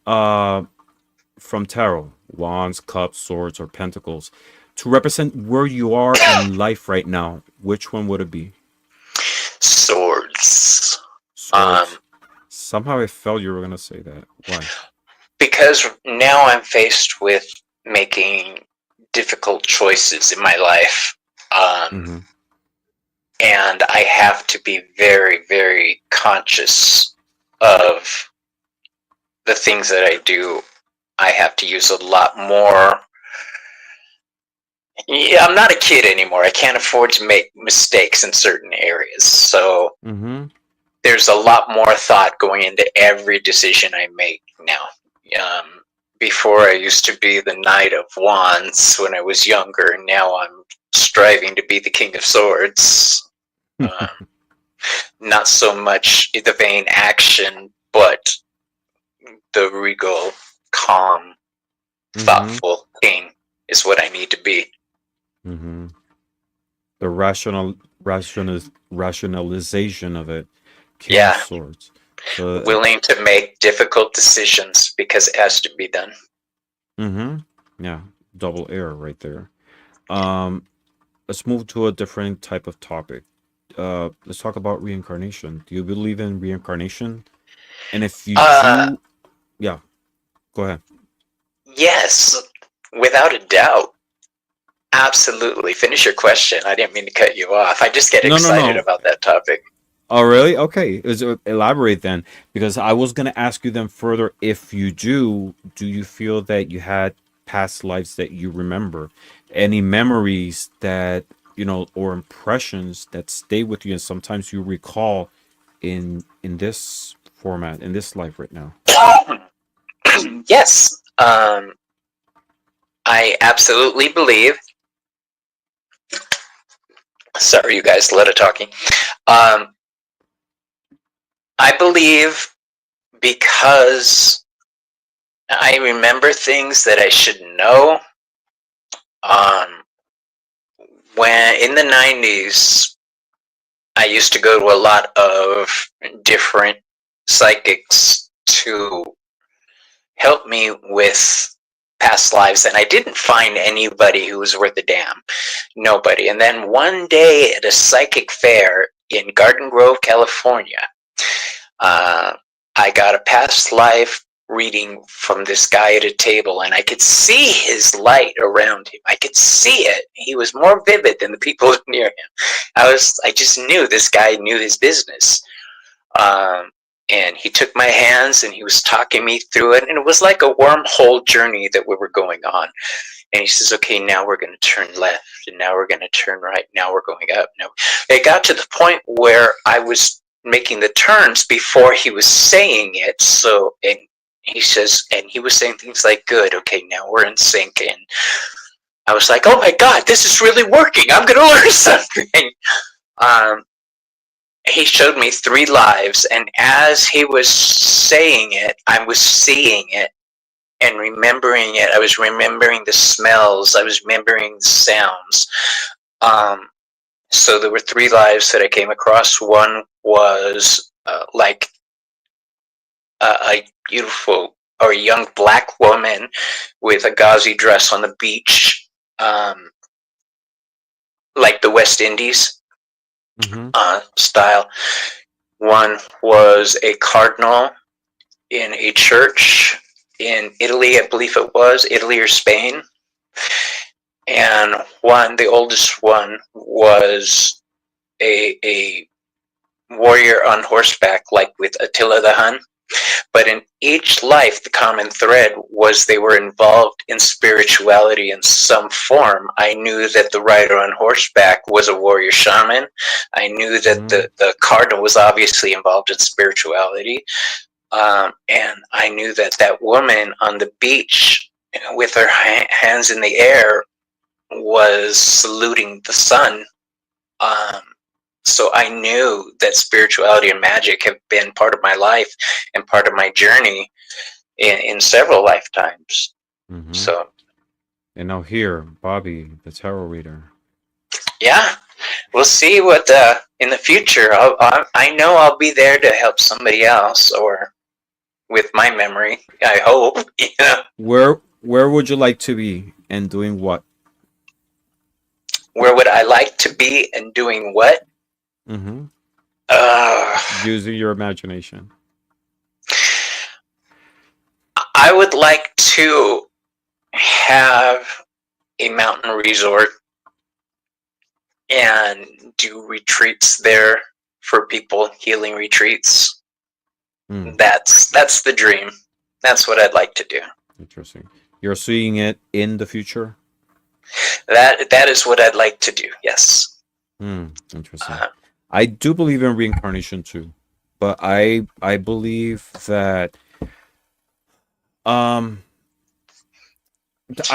from tarot, wands, cups, swords, or pentacles, to represent where you are in life right now, which one would it be? Swords. Somehow I felt you were going to say that. Why? Because now I'm faced with making difficult choices in my life. And I have to be very, very conscious of the things that I do. I have to use a lot more. Yeah, I'm not a kid anymore. I can't afford to make mistakes in certain areas. So there's a lot more thought going into every decision I make now. Before I used to be the Knight of Wands when I was younger, and now I'm striving to be the King of Swords. Not so much the vain action, but the regal, calm, thoughtful king is what I need to be. The rationalization of it. King of Swords. Willing to make difficult decisions because it has to be done. Yeah, double error right there. Let's move to a different type of topic. Let's talk about reincarnation. Do you believe in reincarnation? And if you do, yeah, go ahead. Yes, without a doubt. Absolutely. Finish your question. I didn't mean to cut you off. I just get excited about that topic. Oh, really? Okay. Elaborate then, because I was going to ask you then further, if you do you feel that you had past lives that you remember? Any memories that, or impressions that stay with you and sometimes you recall in this format, in this life right now? Yes. I absolutely believe. Sorry, you guys, a lot of talking. I believe because I remember things that I should know. When in the 90s, I used to go to a lot of different psychics to help me with past lives, and I didn't find anybody who was worth a damn. Nobody. And then one day at a psychic fair in Garden Grove, California, I got a past life reading from this guy at a table, and I could see his light around him. I could see it. He was more vivid than the people near him. I just knew this guy knew his business. And he took my hands and he was talking me through it, and it was like a wormhole journey that we were going on. And he says, okay, now we're going to turn left, and now we're going to turn right, now we're going up. Now it got to the point where I was making the turns before he was saying it. So, and he says, and he was saying things like, good, okay, now we're in sync. And I was like, oh my God, this is really working. I'm going to learn something. He showed me 3 lives, and as he was saying it, I was seeing it and remembering it. I was remembering the smells. I was remembering the sounds. So there were 3 lives that I came across. One was like a beautiful or a young black woman with a gauzy dress on the beach, like the West Indies style. One was a cardinal in a church in Italy, I believe it was Italy or Spain. And one, the oldest one, was a warrior on horseback, like with Attila the Hun, But in each life, the common thread was they were involved in spirituality in some form. I knew that the rider on horseback was a warrior shaman. I knew that the cardinal was obviously involved in spirituality. And I knew that that woman on the beach with her hands in the air was saluting the sun. So I knew that spirituality and magic have been part of my life and part of my journey in several lifetimes. Mm-hmm. So, and now here, Bobby, the tarot reader. Yeah, we'll see what in the future. I know I'll be there to help somebody else, or with my memory. I hope. You know. Where would you like to be and doing what? Where would I like to be and doing what? Mm-hmm. Using your imagination. I would like to have a mountain resort and do retreats there for people, healing retreats. That's the dream. That's what I'd like to do. Interesting. You're seeing it in the future? That is what I'd like to do. Yes. Interesting. I do believe in reincarnation too, but I believe that I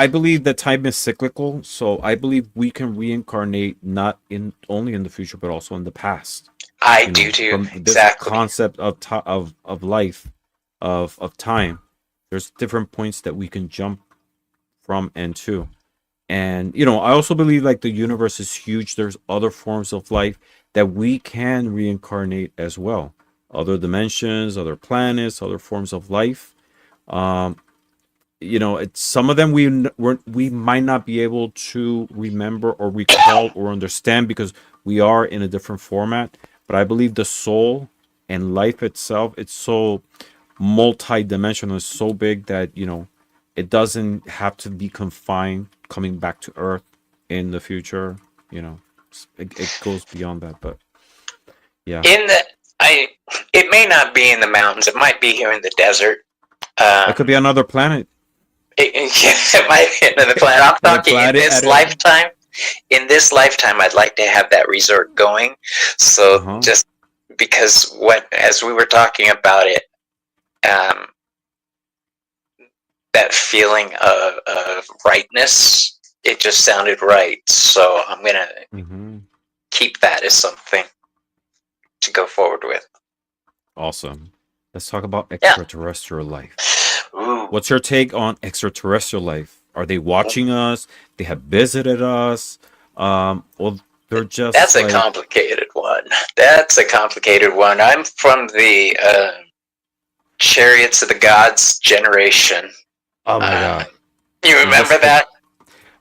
believe that time is cyclical, so I believe we can reincarnate not only in the future but also in the past. I do too. From exactly. This concept of life, of time. There's different points that we can jump from and to. And I also believe like the universe is huge. There's other forms of life that we can reincarnate as well. Other dimensions, other planets, other forms of life. It's some of them we might not be able to remember or recall or understand because we are in a different format. But I believe the soul and life itself, it's so multi-dimensional, it's so big that it doesn't have to be confined coming back to Earth in the future. It goes beyond that. But yeah, it may not be in the mountains. It might be here in the desert. It could be another planet. It might be another planet. I'm talking in this lifetime. In this lifetime, I'd like to have that resort going. So just because as we were talking about it, that feeling of rightness, it just sounded right. So I'm gonna keep that as something to go forward with. Awesome. Let's talk about extraterrestrial life. Ooh. What's your take on extraterrestrial life? Are they watching us? They have visited us? Or they're just That's a complicated one. That's a complicated one. I'm from the Chariots of the Gods generation. Oh my God. You remember that?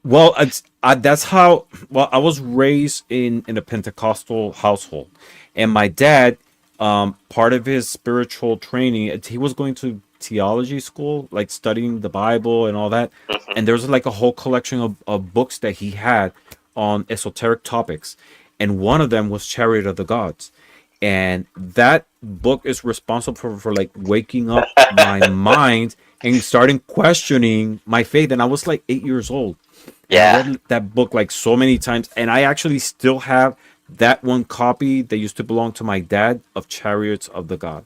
Well, that's how. Well, I was raised in a Pentecostal household, and my dad, part of his spiritual training, he was going to theology school, like studying the Bible and all that. And there's like a whole collection of books that he had on esoteric topics, and one of them was Chariot of the Gods, and that book is responsible for like waking up my mind and starting questioning my faith. And I was like 8 years old. Yeah. I read that book like so many times, and I actually still have that one copy that used to belong to my dad of Chariots of the God.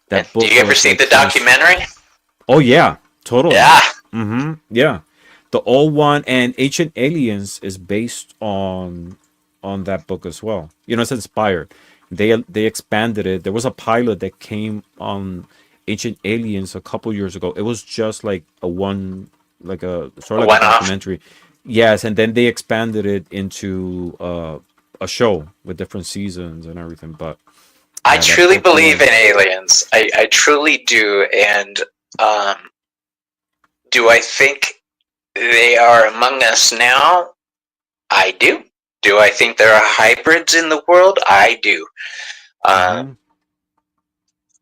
That book. Did you ever see the documentary? Oh yeah, totally. Yeah. Yeah. The old one, and Ancient Aliens is based on that book as well. It's inspired. They expanded it. There was a pilot that came on Ancient Aliens a couple years ago. It was just like a sort of like a documentary. Yes, and then they expanded it into a show with different seasons and everything. But I truly believe in aliens. I truly do. And do I think they are among us now? I do. Do I think there are hybrids in the world? I do.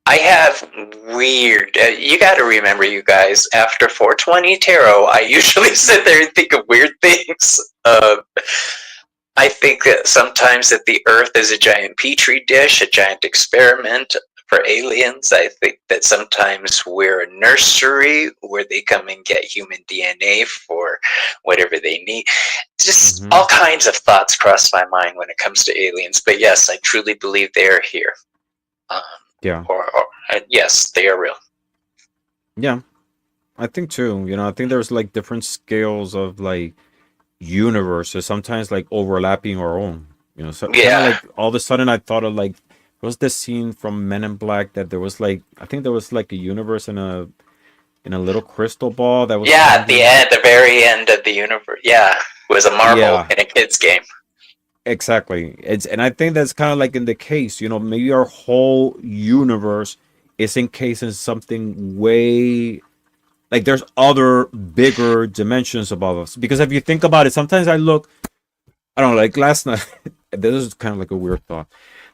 I have weird. You got to remember, you guys. After 420 tarot, I usually sit there and think of weird things. I think that sometimes that the Earth is a giant petri dish, a giant experiment For aliens, I think that sometimes we're a nursery where they come and get human DNA for whatever they need. Just Hmm. all kinds of thoughts cross my mind when it comes to aliens. But yes, I truly believe they are here. Um, Yeah. yes, they are real. Yeah. I think too. I think there's like different scales of like universes, sometimes like overlapping our own. So kind of Yeah, like all of a sudden I thought of like was this scene from Men in Black that there was like I think there was like a universe in a little crystal ball that was yeah. At the hanging. end, the very end of the universe. Yeah, it was a marble Yeah, in a kid's game. exactly. And I think that's kind of like in the case, maybe our whole universe is encased in something way like there's other bigger dimensions above us. Because if you think about it, sometimes I don't know, like last night, this is kind of like a weird thought.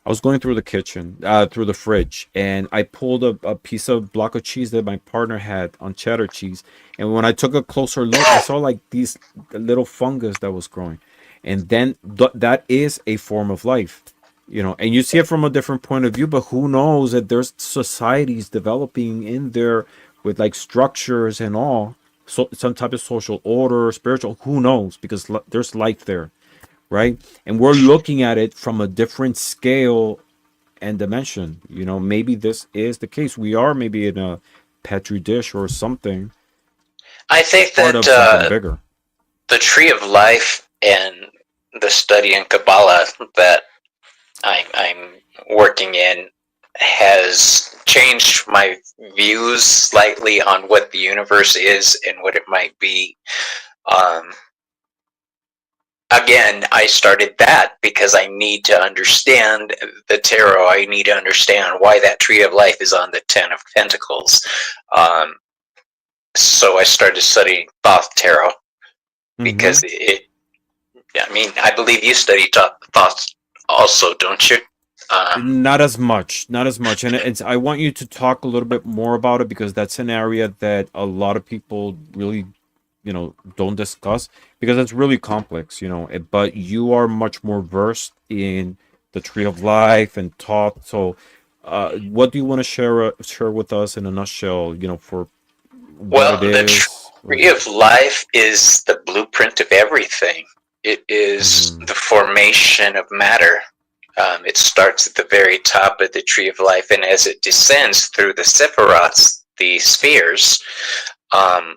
I was going through the kitchen, through the fridge, and I pulled a piece of block of cheese that my partner had on cheddar cheese. And when I took a closer look, I saw like these little fungus that was growing. And then that is a form of life, and you see it from a different point of view, but who knows that there's societies developing in there with like structures and all, so some type of social order, spiritual, who knows, because there's life there, right? And we're looking at it from a different scale and dimension. Maybe this is the case. We are maybe in a petri dish or something, I think part that of something bigger. the tree of life and the study in Kabbalah that I'm working in has changed my views slightly on what the universe is and what it might be. Um, Again, I started that because I need to understand the tarot. I need to understand why that tree of life is on the Ten of Pentacles. Um, so I started studying Thoth tarot Hmm. because I mean, I believe you study Thoth also, don't you? Um, Not as much, not as much. And I want you to talk a little bit more about it because that's an area that a lot of people really, don't discuss because it's really complex, but you are much more versed in the tree of life and taught. So, what do you want to share with us in a nutshell, for what well, it the is? tree of life is the blueprint of everything. It is Mm-hmm. the formation of matter. It starts at the very top of the tree of life, and as it descends through the sephiroths, the spheres, um,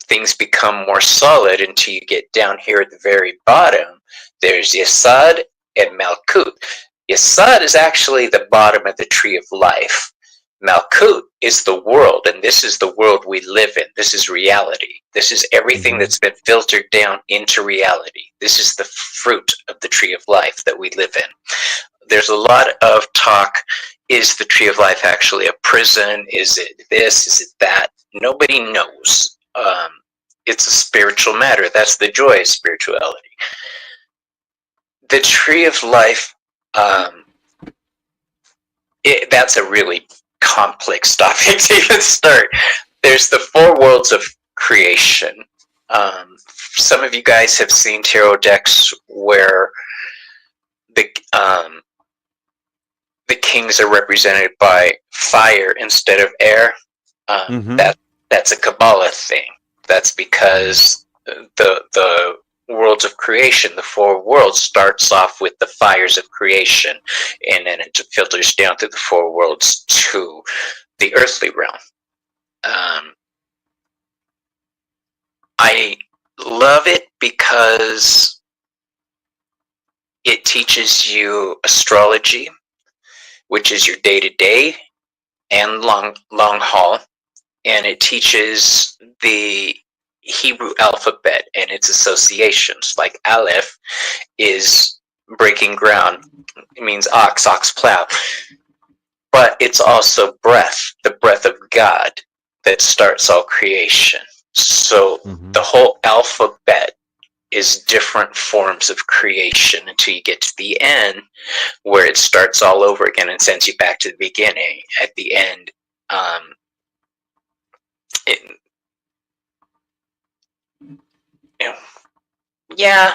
things become more solid until you get down here at the very bottom. There's Yesod and Malkut. Yesod is actually the bottom of the tree of life. Malkut is the world, and this is the world we live in. This is reality. This is everything Mm-hmm. that's been filtered down into reality. This is the fruit of the tree of life that we live in. There's a lot of talk. Is the tree of life actually a prison? Is it this? Is it that? Nobody knows. It's a spiritual matter. That's the joy of spirituality. The tree of life, um, that's a really complex topic to even start. There's the four worlds of creation. Some of you guys have seen tarot decks where the the kings are represented by fire instead of air. Mm-hmm. That's a Kabbalah thing. That's because the worlds of creation, the four worlds, starts off with the fires of creation, and then it filters down through the four worlds to the earthly realm. Um, I love it because it teaches you astrology, which is your day to day and long haul, and it teaches the Hebrew alphabet and its associations. Like Aleph is breaking ground. It means ox plow. But it's also breath, the breath of God that starts all creation. So Mm-hmm. the whole alphabet is different forms of creation until you get to the end where it starts all over again and sends you back to the beginning. At the end, um, it, you know, yeah,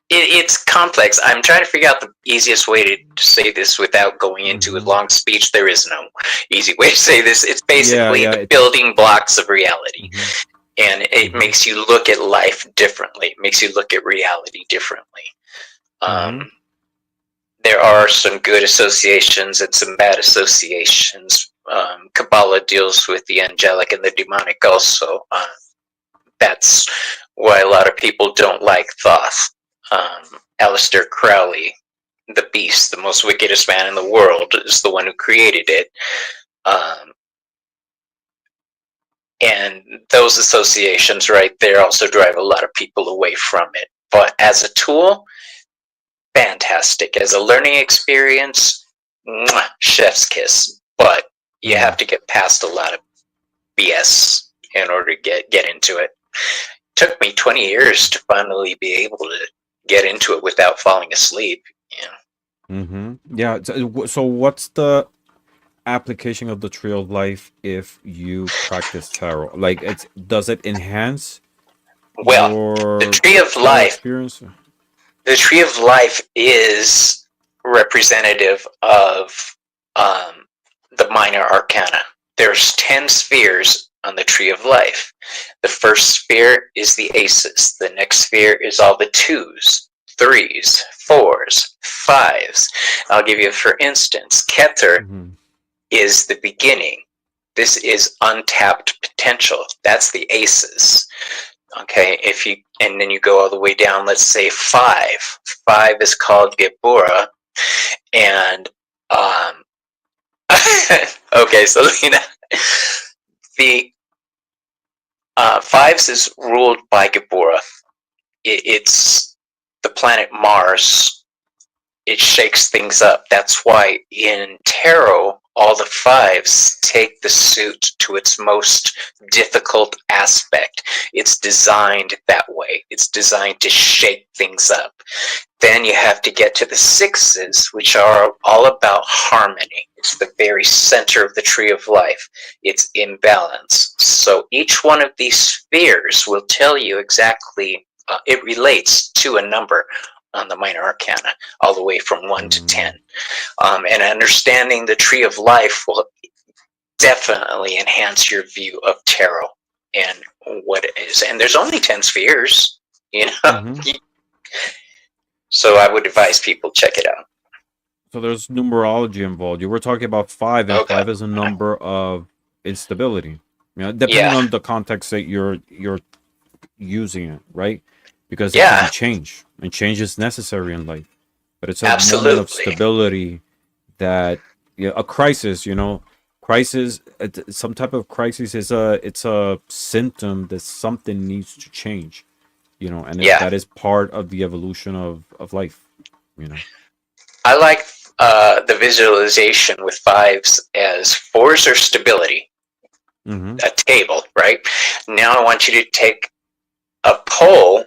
it's complex. I'm trying to figure out the easiest way to say this without going into a long speech. There is no easy way to say this. It's basically the building blocks of reality. And it makes you look at life differently. It makes you look at reality differently. There are some good associations and some bad associations. Kabbalah deals with the angelic and the demonic also. That's why a lot of people don't like Thoth. Aleister Crowley, the beast, the most wickedest man in the world, is the one who created it. And those associations right there also drive a lot of people away from it. But as a tool, fantastic. As a learning experience, chef's kiss. But you have to get past a lot of BS in order to get into it. Took me 20 years to finally be able to get into it without falling asleep. Yeah. So what's the application of the Tree of Life if you practice tarot? Like, does it enhance your the Tree of Life experience? The Tree of Life is representative of the minor arcana. There's 10 spheres on the Tree of Life. The first sphere is the aces. The next sphere is all the twos, threes, fours, fives. I'll give you, for instance, Keter is the beginning. This is untapped potential. That's the aces. Okay, and then you go all the way down, let's say 5. 5 is called Gebura, and okay, so the 5s is ruled by Gebura. It's the planet Mars. It shakes things up. That's why in tarot, all the 5s take the suit to its most difficult aspect. It's designed that way. It's designed to shake things up. Then you have to get to the 6s, which are all about harmony. It's the very center of the Tree of Life. It's imbalance. So each one of these spheres will tell you exactly, it relates to a number on the minor arcana, all the way from 1 to 10. And understanding the Tree of Life will definitely enhance your view of tarot and what it is. And there's only 10 spheres, So I would advise people check it out. So there's numerology involved. You were talking about 5, and 5 is a number of instability. Depending on the context that you're using it, right? Because it can change, and change is necessary in life. But it's a moment of stability that a crisis. Crisis. Some type of crisis is a symptom that something needs to change. And that is part of the evolution of life. I like the visualization with 5s as 4s are stability. A table, right? Now I want you to take a pole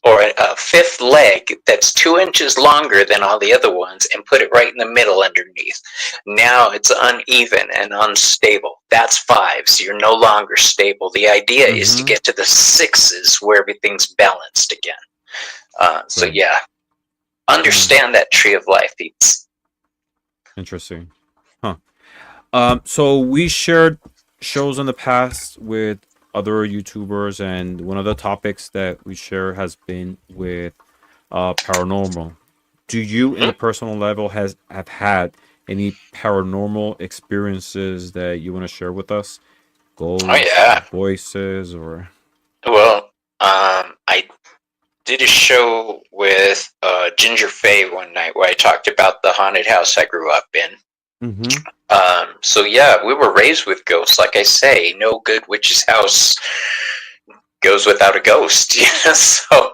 or a 5th leg that's 2 inches longer than all the other ones and put it right in the middle underneath. Now it's uneven and unstable. That's 5s. You're no longer stable. The idea is to get to the 6s where everything's balanced again. So yeah, understand that Tree of Life, peeps. Interesting. So we shared shows in the past with other YouTubers, and one of the topics that we share has been with paranormal. Do you, in the personal level, have had any paranormal experiences that you want to share with us? Ghosts, voices, or? Well, I did a show with Ginger Faye one night where I talked about the haunted house I grew up in. So yeah, we were raised with ghosts. Like I say, no good witch's house goes without a ghost. So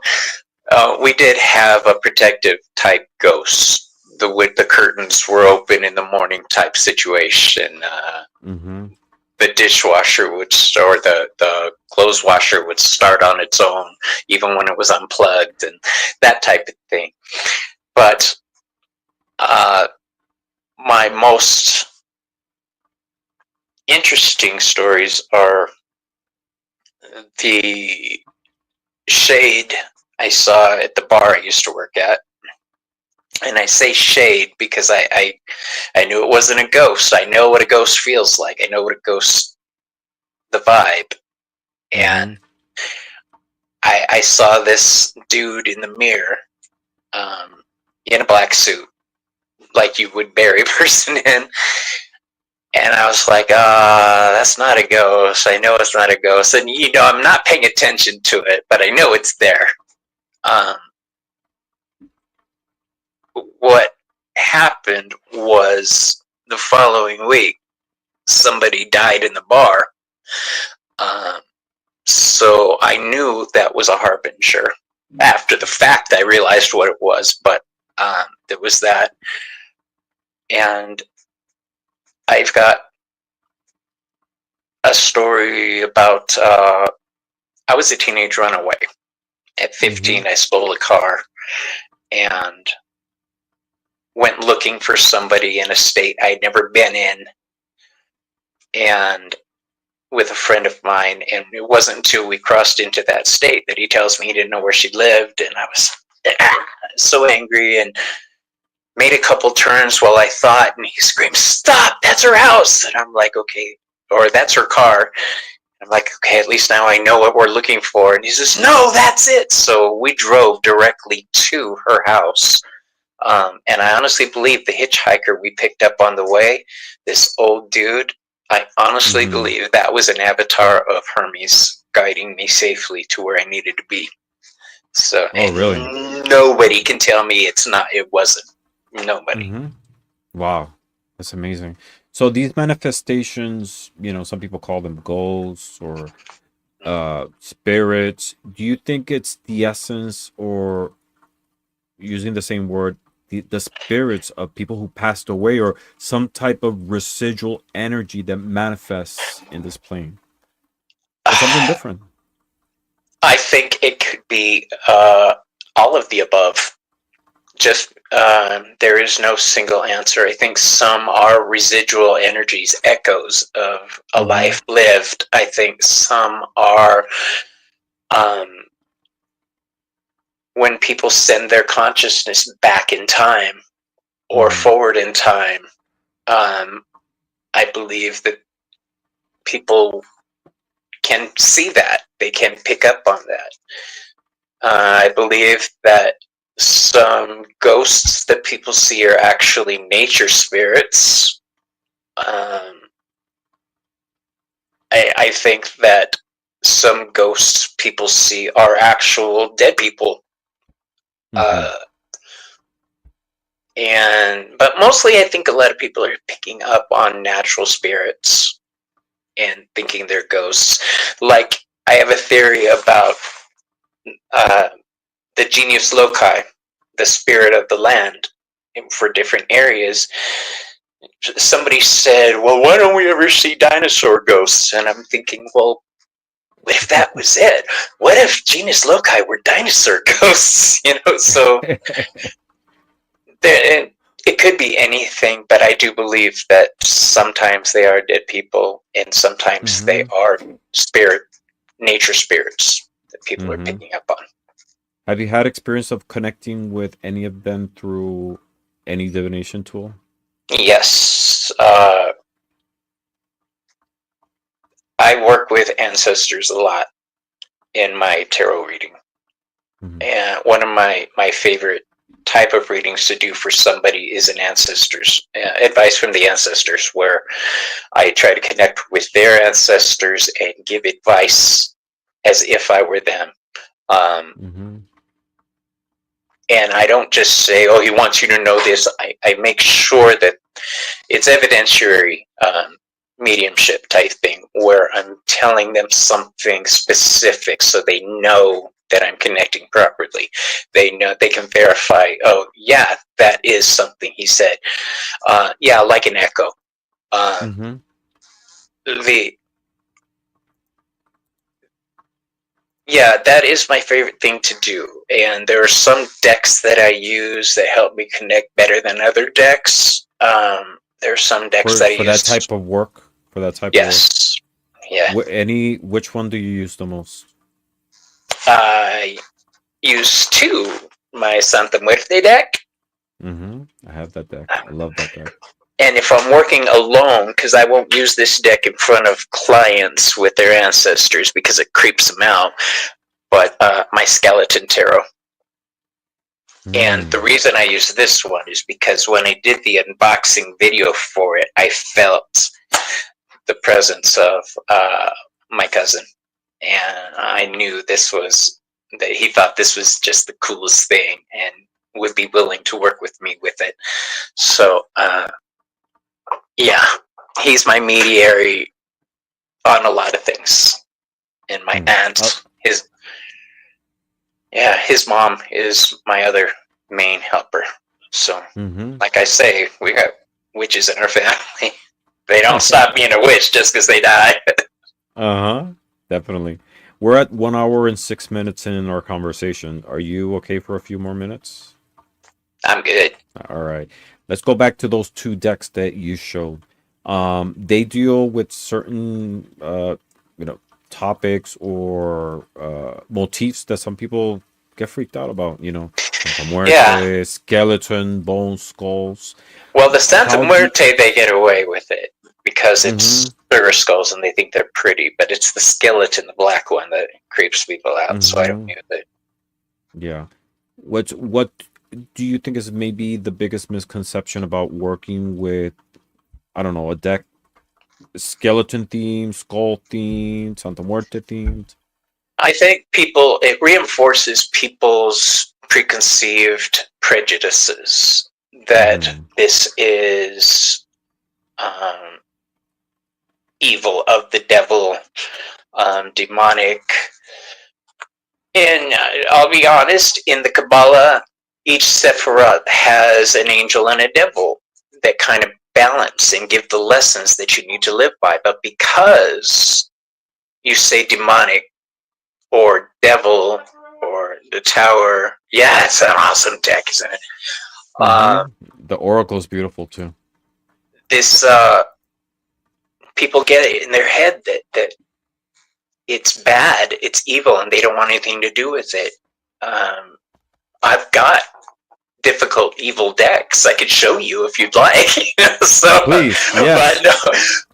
we did have a protective type ghost. The curtains were open in the morning type situation. The dishwasher would start, the clothes washer would start on its own, even when it was unplugged, and that type of thing. But my most interesting stories are the shade I saw at the bar I used to work at. And I say shade because I knew it wasn't a ghost. I know what a ghost feels like. I know what a ghost, the vibe. And I saw this dude in the mirror, in a black suit, like you would bury a person in. And I was like, that's not a ghost. I know it's not a ghost. And, I'm not paying attention to it, but I know it's there. What happened was the following week, somebody died in the bar. So I knew that was a harbinger. After the fact, I realized what it was, but there was that. And I've got a story about, I was a teenage runaway. At 15, I stole a car and went looking for somebody in a state I'd never been in, and with a friend of mine. And it wasn't until we crossed into that state that he tells me he didn't know where she lived. And I was so angry and made a couple turns while I thought, and he screamed, "Stop, that's her house!" And I'm like, okay, or that's her car. I'm like, okay, at least now I know what we're looking for. And he says, "No, that's it." So we drove directly to her house. And I honestly believe the hitchhiker we picked up on the way, this old dude, I honestly believe that was an avatar of Hermes guiding me safely to where I needed to be. So, really? Nobody can tell me it wasn't. Nobody. Wow, that's amazing. So these manifestations, some people call them ghosts or spirits. Do you think it's the essence, or using the same word, the spirits of people who passed away, or some type of residual energy that manifests in this plane, or something different? I think it could be all of the above. Just there is no single answer. I think some are residual energies, echoes of a life lived. I think some are when people send their consciousness back in time or forward in time. I believe that people can see that. They can pick up on that. I believe that some ghosts that people see are actually nature spirits. I think that some ghosts people see are actual dead people. But mostly I think a lot of people are picking up on natural spirits and thinking they're ghosts. Like, I have a theory about the genius loci, the spirit of the land for different areas. Somebody said, well, why don't we ever see dinosaur ghosts? And I'm thinking, well, what if that was it? What if genius loci were dinosaur ghosts? So it could be anything, but I do believe that sometimes they are dead people and sometimes they are nature spirits that people are picking up on. Have you had experience of connecting with any of them through any divination tool? Yes. I work with ancestors a lot in my tarot reading. And one of my favorite type of readings to do for somebody is an ancestors advice from the ancestors, where I try to connect with their ancestors and give advice as if I were them. And I don't just say, oh, he wants you to know this. I make sure that it's evidentiary mediumship type thing, where I'm telling them something specific so they know that I'm connecting properly. They know, they can verify, oh, yeah, that is something he said. Yeah, like an echo. Yeah, that is my favorite thing to do. And there are some decks that I use that help me connect better than other decks. There are some decks that I use for that type of work. For that type of work. Yeah. Which one do you use the most? use two. My Santa Muerte deck, I have that deck. I love that deck. and if I'm working alone, because I won't use this deck in front of clients with their ancestors because it creeps them out, but my Skeleton Tarot. And the reason I use this one is because when I did the unboxing video for it, I felt the presence of my cousin. And I knew that he thought this was just the coolest thing and would be willing to work with me with it. So, yeah, he's my mediary on a lot of things. And my aunt, his mom is my other main helper. So, like I say, we got witches in our family. They don't stop being a witch just because they die. Definitely. We're at 1 hour and 6 minutes in our conversation. Are you okay for a few more minutes? I'm good. All right. Let's go back to those two decks that you showed. They deal with certain, topics or motifs that some people get freaked out about. Santa Muerte, skeleton, bones, skulls. Well, the Santa Muerte, they get away with it because it's sugar skulls and they think they're pretty, but it's the skeleton, the black one, that creeps people out. So I don't use it. Yeah. What do you think is maybe the biggest misconception about working with, I don't know, a deck skeleton themed, skull themed, Santa Muerte themed? I think it reinforces people's preconceived prejudices that this is evil, of the devil, demonic. And I'll be honest, in the Kabbalah, each Sephiroth has an angel and a devil that kind of balance and give the lessons that you need to live by. But because you say demonic or devil or the tower, yeah, it's an awesome deck, isn't it? The Oracle is beautiful too. This people get it in their head that it's bad, it's evil, and they don't want anything to do with it. I've got difficult evil decks I could show you if you'd like. So, please, yeah.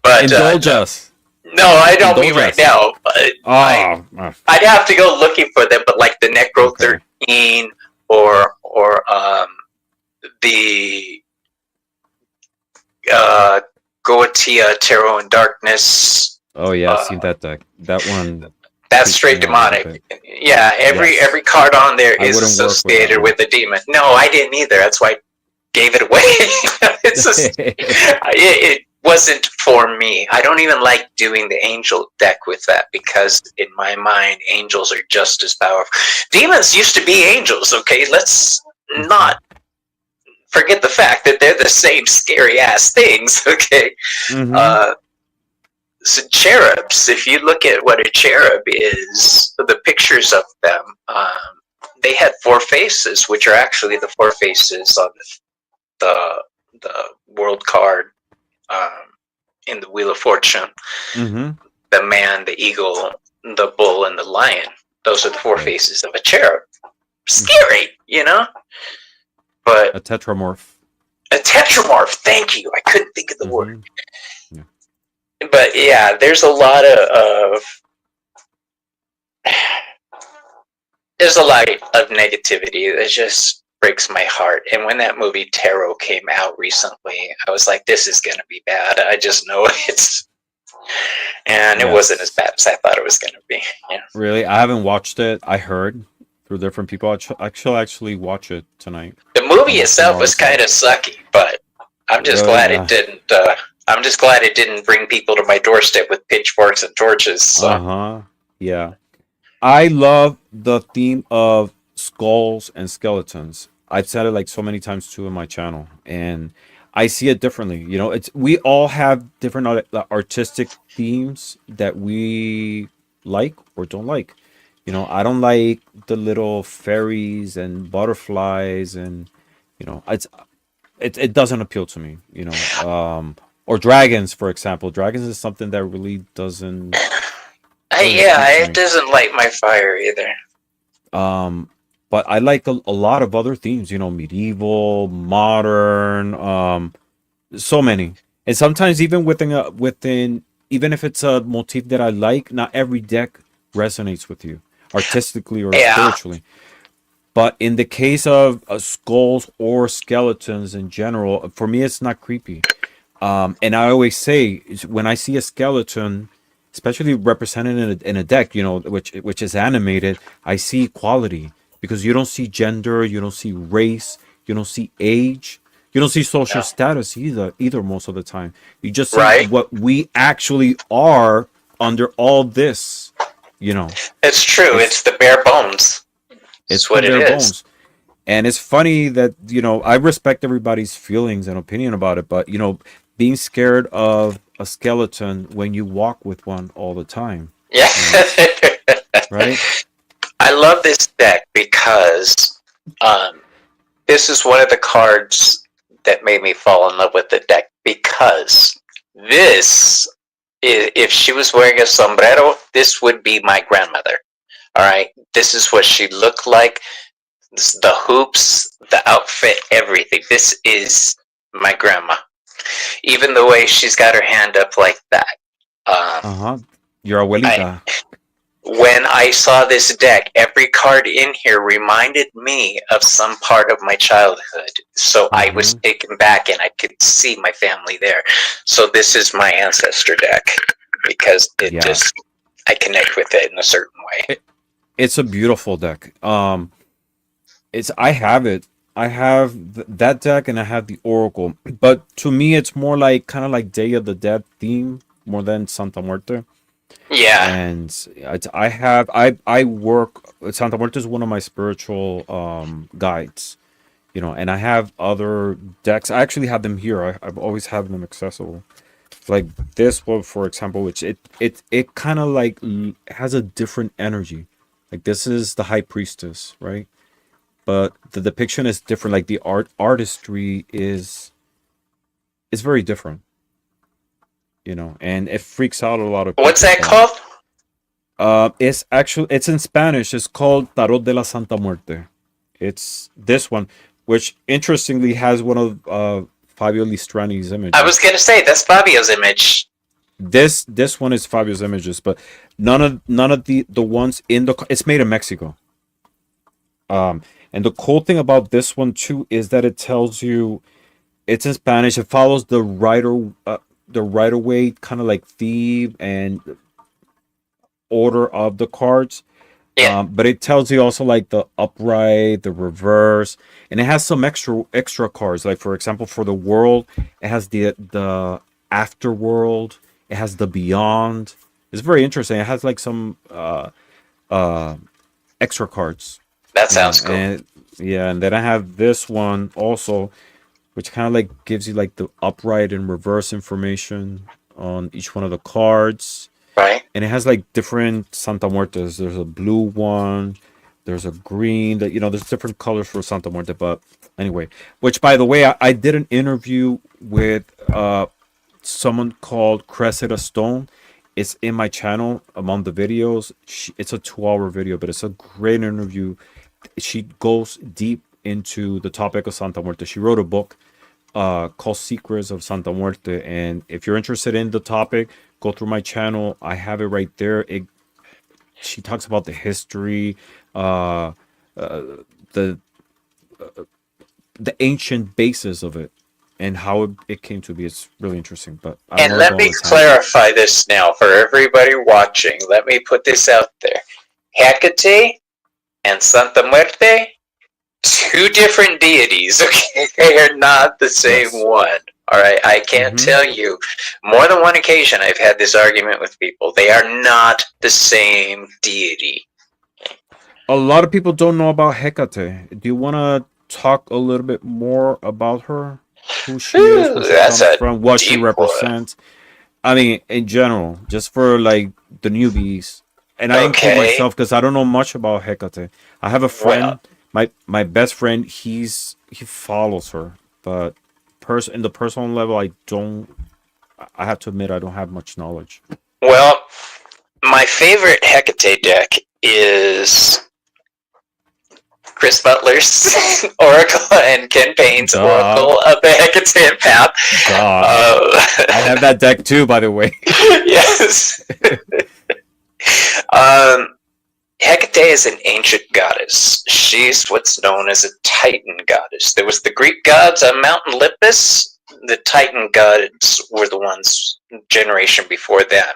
But indulge us. No, I don't mean right now. I'd have to go looking for them, but like the Necro 13 or the Goetia Tarot in Darkness. Oh yeah, I've seen that deck. That one. That's straight demonic. Yeah, every card on there is associated with a demon. No, I didn't either. That's why I gave it away. It's just, it wasn't for me. I don't even like doing the angel deck with that because in my mind, angels are just as powerful. Demons used to be angels, okay? Let's not forget the fact that they're the same scary ass things, okay? So cherubs, if you look at what a cherub is, the pictures of them, they had four faces, which are actually the four faces on the world card in the Wheel of Fortune. The man, the eagle, the bull, and the lion. Those are the four faces of a cherub. Scary, But a tetramorph. A tetramorph, thank you. I couldn't think of the word. But yeah, there's a lot of negativity that just breaks my heart. And when that movie Tarot came out recently, I was like, this is gonna be bad. I just know it wasn't as bad as I thought it was gonna be. Yeah. Really? I haven't watched it. I heard through different people. I shall actually watch it tonight. The movie itself was kind of sucky, but I'm just glad it didn't. I'm just glad it didn't bring people to my doorstep with pitchforks and torches. So. Yeah. I love the theme of skulls and skeletons. I've said it like so many times too in my channel, and I see it differently. We all have different artistic themes that we like or don't like. I don't like the little fairies and butterflies, and it doesn't appeal to me. Or dragons, for example. Dragons is something that really doesn't. It doesn't light my fire either. but I like a lot of other themes, medieval, modern, so many. And sometimes even within even if it's a motif that I like, not every deck resonates with you artistically or Yeah, spiritually. But in the case of skulls or skeletons in general, for me, it's not creepy. And I always say when I see a skeleton, especially represented in a deck, which is animated, I see quality because you don't see gender, you don't see race, you don't see age, you don't see social no, status either most of the time. You just see right. what we actually are under all this. You know, It's true. it's It's the bare bones. it's It's the what it bare is. bones. And it's funny that, I respect everybody's feelings and opinion about it, but, being scared of a skeleton when you walk with one all the time, Yeah. it's right. I love this deck because um, this is one of the cards that made me fall in love with the deck because this, if she was wearing a sombrero, this would be my grandmother. All right. This is what she looked like. The hoops, the outfit, everything. This is my grandma. Even the way she's got her hand up like that. Um, Uh-huh. Your I abuelita. when I saw this deck, every card in here reminded me of some part of my childhood. So I was Hmm. taken back and I could see my family there. So this is my ancestor deck because it Yeah, just, I connect with it in a certain way. it's a beautiful deck. I have it. I have that deck and I have the Oracle. But to me, it's more like kind of like Day of the Dead theme more than Santa Muerte. Yeah, And I work Santa Muerte is one of my spiritual guides, and I have other decks. I actually have them here. I've always had them accessible, like this one for example, which it kind of like has a different energy. Like this is the high priestess, right? But the depiction is different. Like the artistry is very different, and it freaks out a lot of what's people. that But called? it's in Spanish. It's called Tarot de la Santa Muerte. It's this one, which interestingly has one of Fabio Listrani's I was images. gonna say that's Fabio's image. This one is Fabio's images, but none of the ones in it's made in Mexico. And the cool thing about this one too is that it tells you it's in Spanish. It follows the Rider Waite kind of like theme and order of the cards. Yeah, But it tells you also like the upright, the reverse, and it has some extra cards. Like for example, for the world, it has the afterworld. It has the beyond. It's very interesting. It has like some uh extra cards, that sounds cool. and yeah, and then I have this one also, which kind of like gives you like the upright and reverse information on each one of the cards, Right? and it has like different Santa Muertes. There's a blue one, there's a green. That there's different colors for Santa Muerte. But anyway, which by the way, I did an interview with someone called Cressida Stone. It's in my channel among the videos. It's a 2-hour video, but it's a great interview. She goes deep into the topic of Santa Muerte. She wrote a book called Secrets of Santa Muerte. And if you're interested in the topic, go through my channel. I have it right there. She talks about the history, uh, the the ancient basis of it, and how it came to be. It's really interesting. But I don't And want to let go on me a tangent. clarify this now for everybody watching. Let me put this out there. Hecate and Santa Muerte, two different deities, okay? They are not the same Yes. one. All right, I can't Hmm. tell you. More than one occasion, I've had this argument with people. They are not the same deity. A lot of people don't know about Hecate. Do you want to talk a little bit more about her? Who she is, where Whew, she that's comes a from, what she deep one. represents? I mean, in general, just for like the newbies, and I include Okay, myself because I don't know much about Hecate. I have a well, friend, my best friend. He follows her, but in the personal level, I don't. I have to admit, I don't have much knowledge. well, my favorite Hecate deck is Chris Butler's Oracle and Ken Payne's Duh. Oracle of the Hecate Path. I have that deck too, by the way. Yes. Hecate is an ancient goddess. She's what's known as a Titan goddess. There was the Greek gods on Mount Olympus. The Titan gods were the ones generation before them.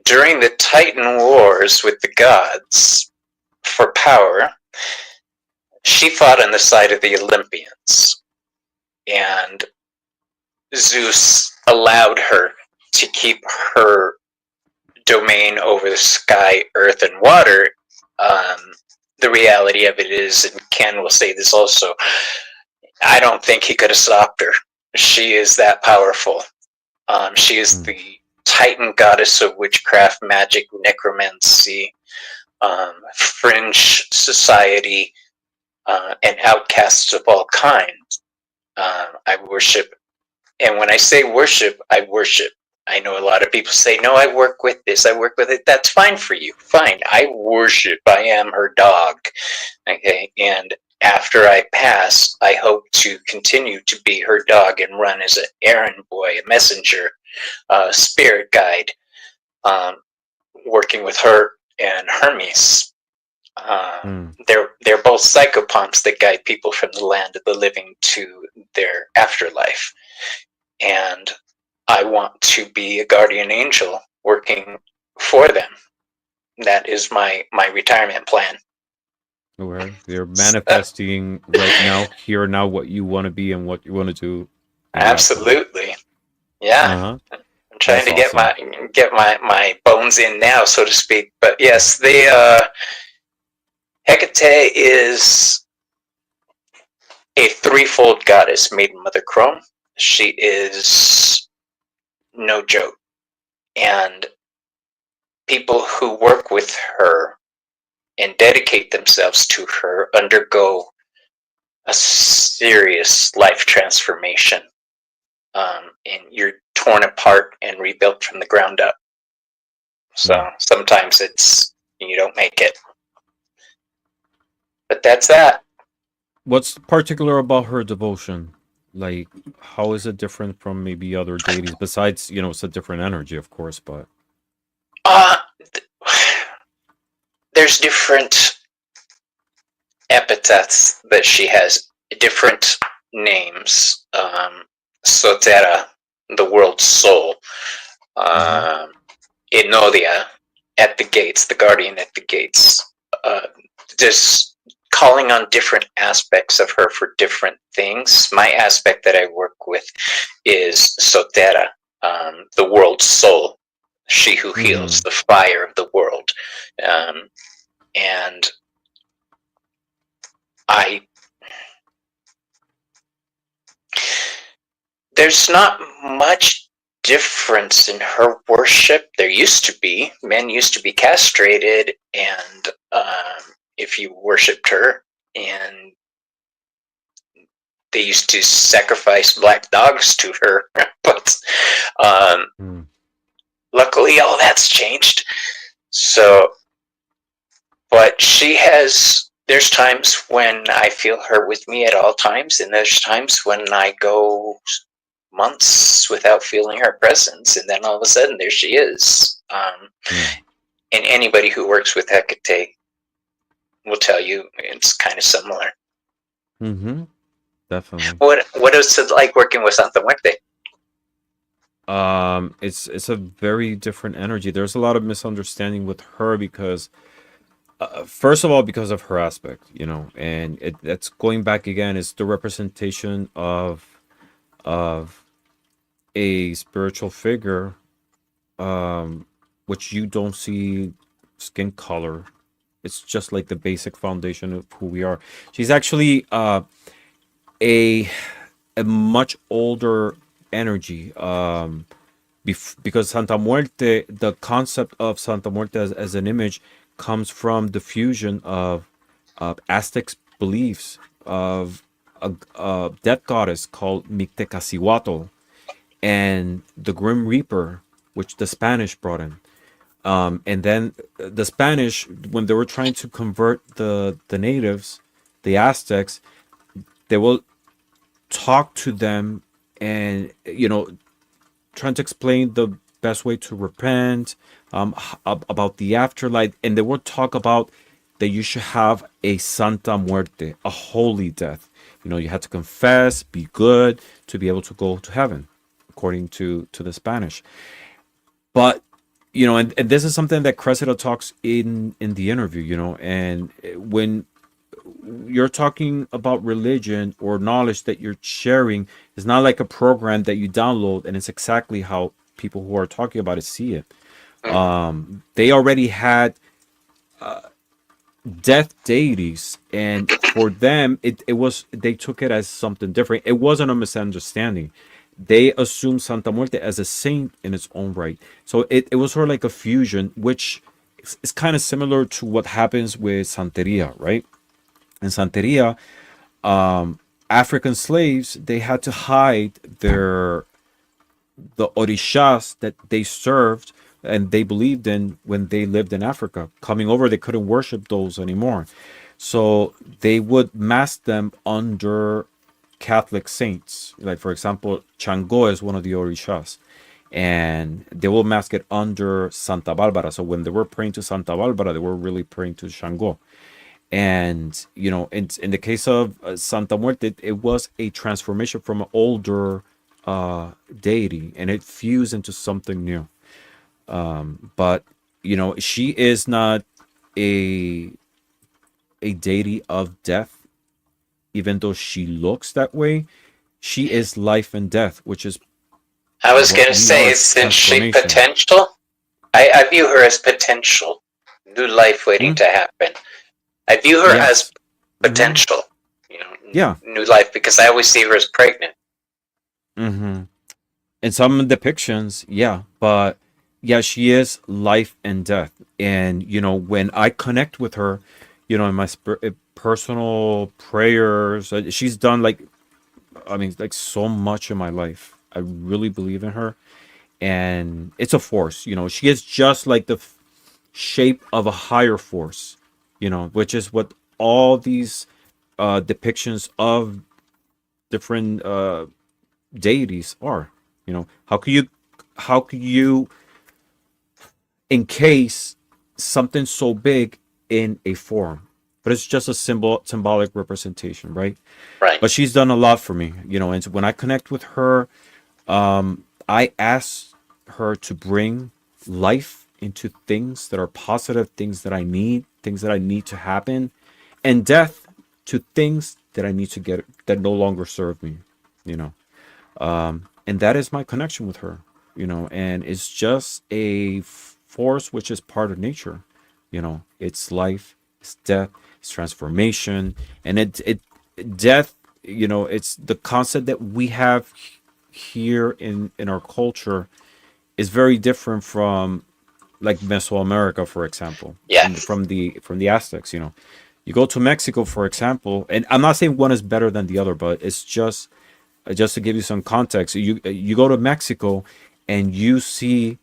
During the Titan wars with the gods for power, she fought on the side of the Olympians, and Zeus allowed her to keep her domain over the sky, earth, and water. The reality of it is, and Ken will say this also, I don't think he could have stopped her. She is that powerful. She is the Titan goddess of witchcraft, magic, necromancy, fringe society, and outcasts of all kinds. I worship, and when I say worship, I worship. I know a lot of people say, no, I work with this, I work with it. That's fine for you. Fine. I worship. I am her dog. Okay. And after I pass, I hope to continue to be her dog and run as an errand boy, a messenger, spirit guide, working with her and Hermes. They're both psychopomps that guide people from the land of the living to their afterlife. And I want to be a guardian angel working for them. That is my retirement plan. Where you're manifesting right now, here now, what you want to be and what you want to do. Absolutely, yeah. I'm trying to get my bones in now, so to speak. But yes, the Hecate is a threefold goddess, Maiden Mother Crone. She is no joke, and people who work with her and dedicate themselves to her undergo a serious life transformation, and you're torn apart and rebuilt from the ground up. So sometimes you don't make it, but that's that. What's particular about her devotion? Like, how is it different from maybe other deities? Besides, it's a different energy, of course, but there's different epithets that she has, different names. Sotera, the world's soul. Enodia, at the gates, the guardian at the gates. Just calling on different aspects of her for different things. My aspect that I work with is Sotera, the world's soul, she who heals, the fire of the world. And there's not much difference in her worship. There used to be. Men used to be castrated, and if you worshipped her, and they used to sacrifice black dogs to her. But luckily, all that's changed. So, but there's times when I feel her with me at all times, and there's times when I go months without feeling her presence, and then all of a sudden there she is. And anybody who works with Hecate will tell you it's kind of similar. Definitely. What is it like working with Santa Muerte? It's a very different energy. There's a lot of misunderstanding with her because first of all, because of her aspect, and it's going back again, it's the representation of a spiritual figure, which you don't see skin color. It's just like the basic foundation of who we are. She's actually a much older energy, because Santa Muerte, the concept of Santa Muerte as an image comes from the fusion of Aztec beliefs of a death goddess called Mictecacihuatl and the Grim Reaper, which the Spanish brought in. And then the Spanish, when they were trying to convert the natives, the Aztecs, they will talk to them and trying to explain the best way to repent, about the afterlife, and they will talk about that you should have a Santa Muerte, a holy death. You had to confess, be good to be able to go to heaven, according to the Spanish. But and this is something that Cressida talks in the interview. And when you're talking about religion or knowledge that you're sharing, it's not like a program that you download and it's exactly how people who are talking about it see it. They already had death deities, and for them it was, they took it as something different. It wasn't a misunderstanding. They assumed Santa Muerte as a saint in its own right. So it was sort of like a fusion, which is kind of similar to what happens with Santeria, right? In Santeria, African slaves, they had to hide the orishas that they served and they believed in when they lived in Africa. Coming over, they couldn't worship those anymore. So they would mask them under Catholic saints. Like, for example, Chango is one of the orishas. And they will mask it under Santa Barbara. So when they were praying to Santa Barbara, they were really praying to Shango. And in the case of Santa Muerte, it was a transformation from an older deity, and it fused into something new. But she is not a deity of death, even though she looks that way. She is life and death, which is I was what going to we are, say, is since she transformation. potential, I view her as potential, new life waiting Mm, to happen. I view her as yes. Hmm. potential, Yeah. new life, because I always see her as pregnant. Hmm. In some depictions, yeah, but yeah, she is life and death. And when I connect with her, in my personal prayers, she's done, like, I mean, like, so much in my life. I really believe in her, and it's a force. She is just like the shape of a higher force. Which is what all these depictions of different deities are. How could you encase something so big in a form? But it's just a symbolic representation, right? Right. But she's done a lot for me. And when I connect with her, I ask her to bring life into things that are positive, things that I need to happen, and death to things that I need to get, that no longer serve me. you know and that is my connection with her. And it's just a force which is part of nature. It's life, it's death, it's transformation. And it death, it's the concept that we have here in our culture is very different from, like, Mesoamerica, for example, Yeah. from the Aztecs. You go to Mexico, for example, and I'm not saying one is better than the other, but it's just to give you some context. You go to Mexico and you see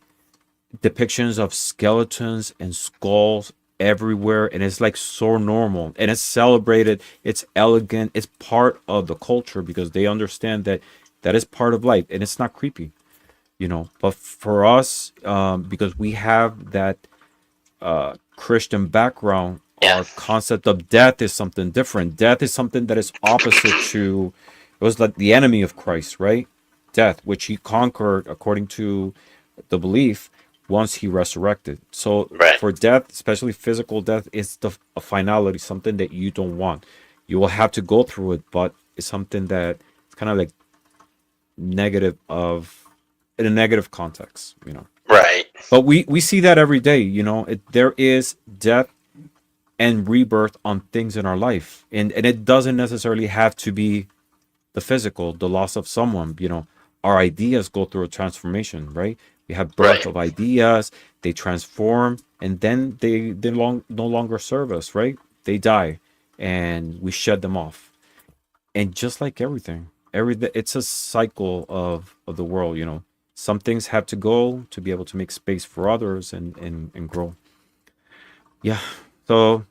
depictions of skeletons and skulls everywhere, and it's like so normal, and it's celebrated, it's elegant, it's part of the culture, because they understand that that is part of life, and it's not creepy. But for us, because we have that Christian background, Yeah. our concept of death is something different. Death is something that is opposite to, it was like the enemy of Christ, right? Death, which he conquered according to the belief once he resurrected. So Right. for death, especially physical death, is a finality, something that you don't want. You will have to go through it, but it's something that it's kind of like negative of in a negative context. Right. But we see that every day. There is death and rebirth on things in our life, and it doesn't necessarily have to be the physical, the loss of someone. Our ideas go through a transformation, right? We have birth Right. of ideas, they transform, and then they no longer serve us, right? They die, and we shed them off. And just like everything, it's a cycle of the world. some things have to go to be able to make space for others and grow. Yeah. So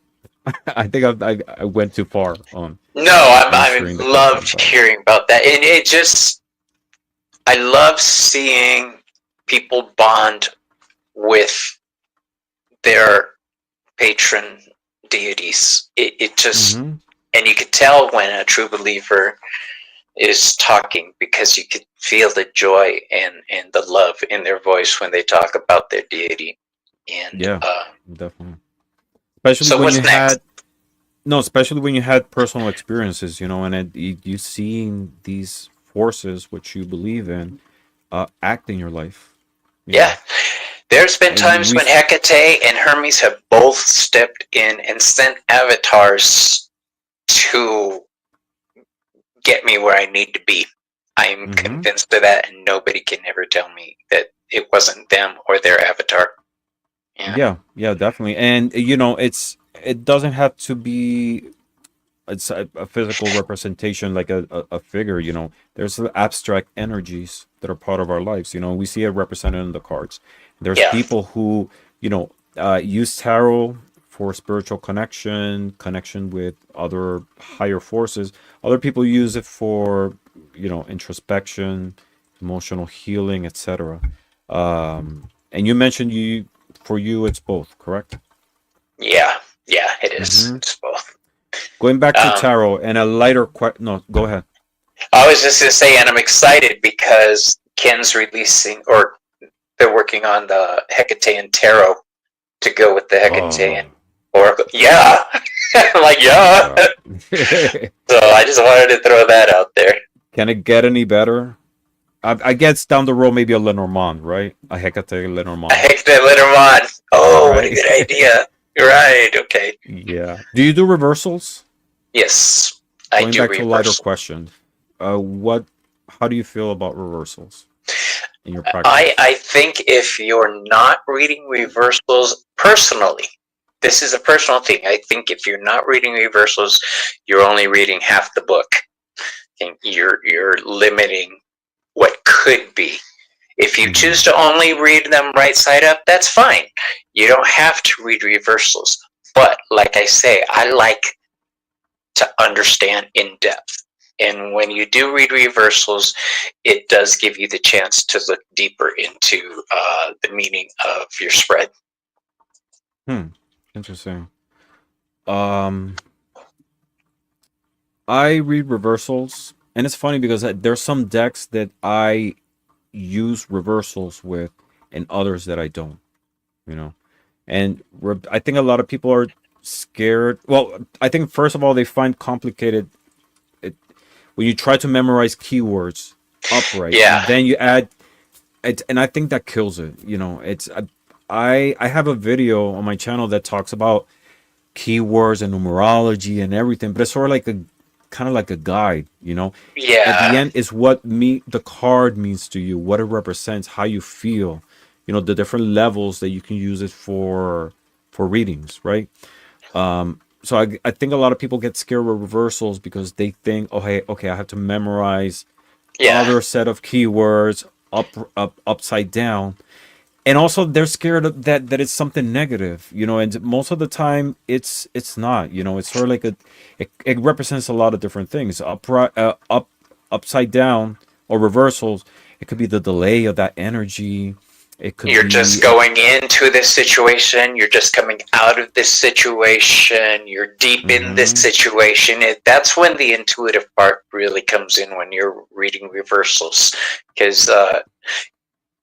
I think I went too far on No, I answering the question, loved but hearing about that, and it just I love seeing people bond with their patron deities. It just, hmm and you could tell when a true believer is talking because you could feel the joy and the love in their voice when they talk about their deity. And yeah, definitely. Especially so, when you what's next? had no, especially when you had personal experiences, and you seeing these forces which you believe in act in your life, you Yeah, know. there's been And times we when Hecate and Hermes have both stepped in and sent avatars to get me where I need to be. I'm hmm convinced of that, and nobody can ever tell me that it wasn't them or their avatar. Yeah. yeah, yeah, definitely. And it doesn't have to be it's a physical representation like a figure. There's the abstract energies that are part of our lives. We see it represented in the cards. There's Yeah. people who use tarot for spiritual connection with other higher forces. Other people use it for introspection, emotional healing, etc. And you mentioned for you it's both, correct? Yeah. Yeah, it is. hmm It's both. Going back to Um, tarot and a lighter question. No, go ahead. I was just going to say, and I'm excited because Ken's releasing, or they're working on the Hecatean Tarot to go with the Oh, Hecatean Oracle. Yeah. I'm like, oh my yeah. God. So I just wanted to throw that out there. Can it get any better? I guess down the road, maybe a Lenormand, right? A Hecate Lenormand, Hecate Lenormand. Oh, what a right? good idea. Right. Okay. Yeah. Do you do reversals? Yes, I Going do back to a lighter reverse. question, what? How do you feel about reversals in your I practice? I think if you're not reading reversals personally, this is a personal thing. I think if you're not reading reversals, you're only reading half the book. And you're limiting what could be. If you choose hmm to only read them right side up, that's fine. You don't have to read reversals. But like I say, I like to understand in depth. And when you do read reversals, it does give you the chance to look deeper into the meaning of your spread. Hmm. Interesting. Um, I read reversals, and it's funny because there's some decks that I use reversals with, and others that I don't. You know, and I think a lot of people are scared. Well, I think first of all they find complicated it, when you try to memorize keywords upright, Yeah, and then you add it, and I think that kills it. It's I have a video on my channel that talks about keywords and numerology and everything, but it's sort of like a kind of like a guide. At the yeah, end is what the card means to you, what it represents, how you feel, the different levels that you can use it for readings, right? So I think a lot of people get scared with reversals because they think, oh hey, okay, I have to memorize yeah. other set of keywords upside down, and also they're scared of that it's something negative, and most of the time it's not. It's sort of like it represents a lot of different things. Upside down or reversals, it could be the delay of that energy. It could You're just be going into this situation, you're just coming out of this situation, you're deep in this hmm situation. That's when the intuitive part really comes in when you're reading reversals. Because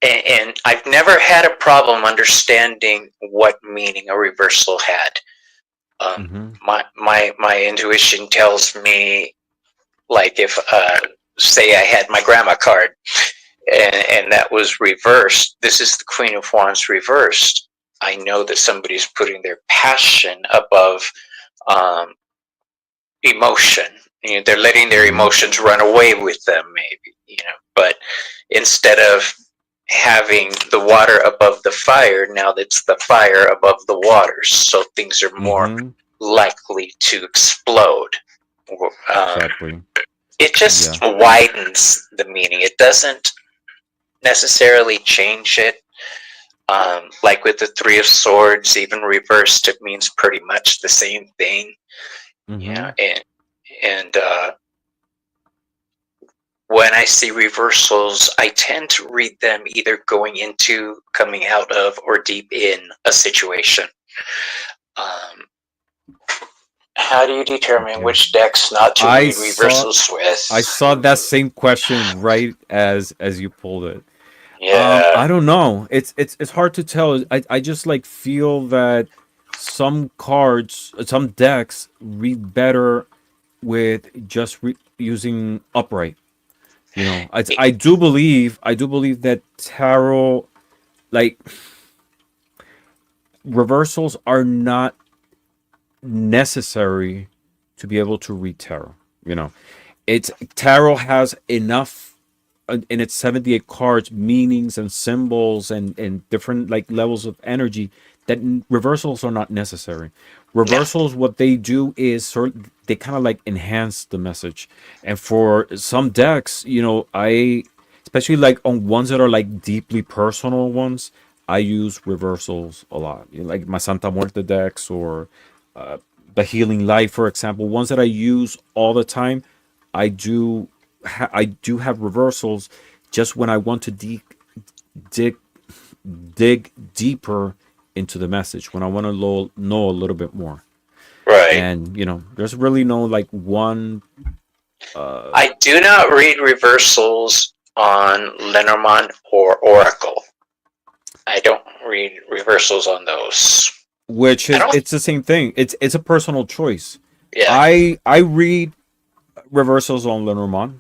and I've never had a problem understanding what meaning a reversal had. hmm My intuition tells me, like, if say I had my grandma card and that was reversed, this is the Queen of Wands reversed. I know that somebody's putting their passion above um, emotion. They're letting their hmm emotions run away with them, maybe. But instead of having the water above the fire, now it's the fire above the waters, so things are more hmm likely to explode. Um, exactly. it Yeah. just widens the meaning. It doesn't. necessarily change it. Like with the Three of Swords, even reversed, it means pretty much the same thing. Mm-hmm. And when I see reversals, I tend to read them either going into, coming out of, or deep in a situation. How do you determine Okay. which decks not to I read saw reversals with? I saw that same question right as you pulled it. Yeah, I don't know. It's hard to tell. I just like feel that some cards, some decks read better with just using upright. You know, I do believe that tarot, like, reversals are not necessary to be able to read tarot. You know, it's tarot has enough in its 78 cards meanings and symbols and different like levels of energy that reversals are not necessary. yeah, Reversals, what they do is they kind of like enhance the message. And for some decks, you know, I especially like on ones that are like deeply personal ones, I use reversals a lot. You know, like my Santa Muerte decks or the Healing Light, for example, ones that I use all the time. I do I do have reversals just when I want to dig dig deeper into the message, when I want to know a little bit more. right. And you know, there's really no like one. I do not read reversals on Lenormand or Oracle. I don't read reversals on those. Which I is, don't. it's the same thing. It's a personal choice. Yeah, I read reversals on Lenormand.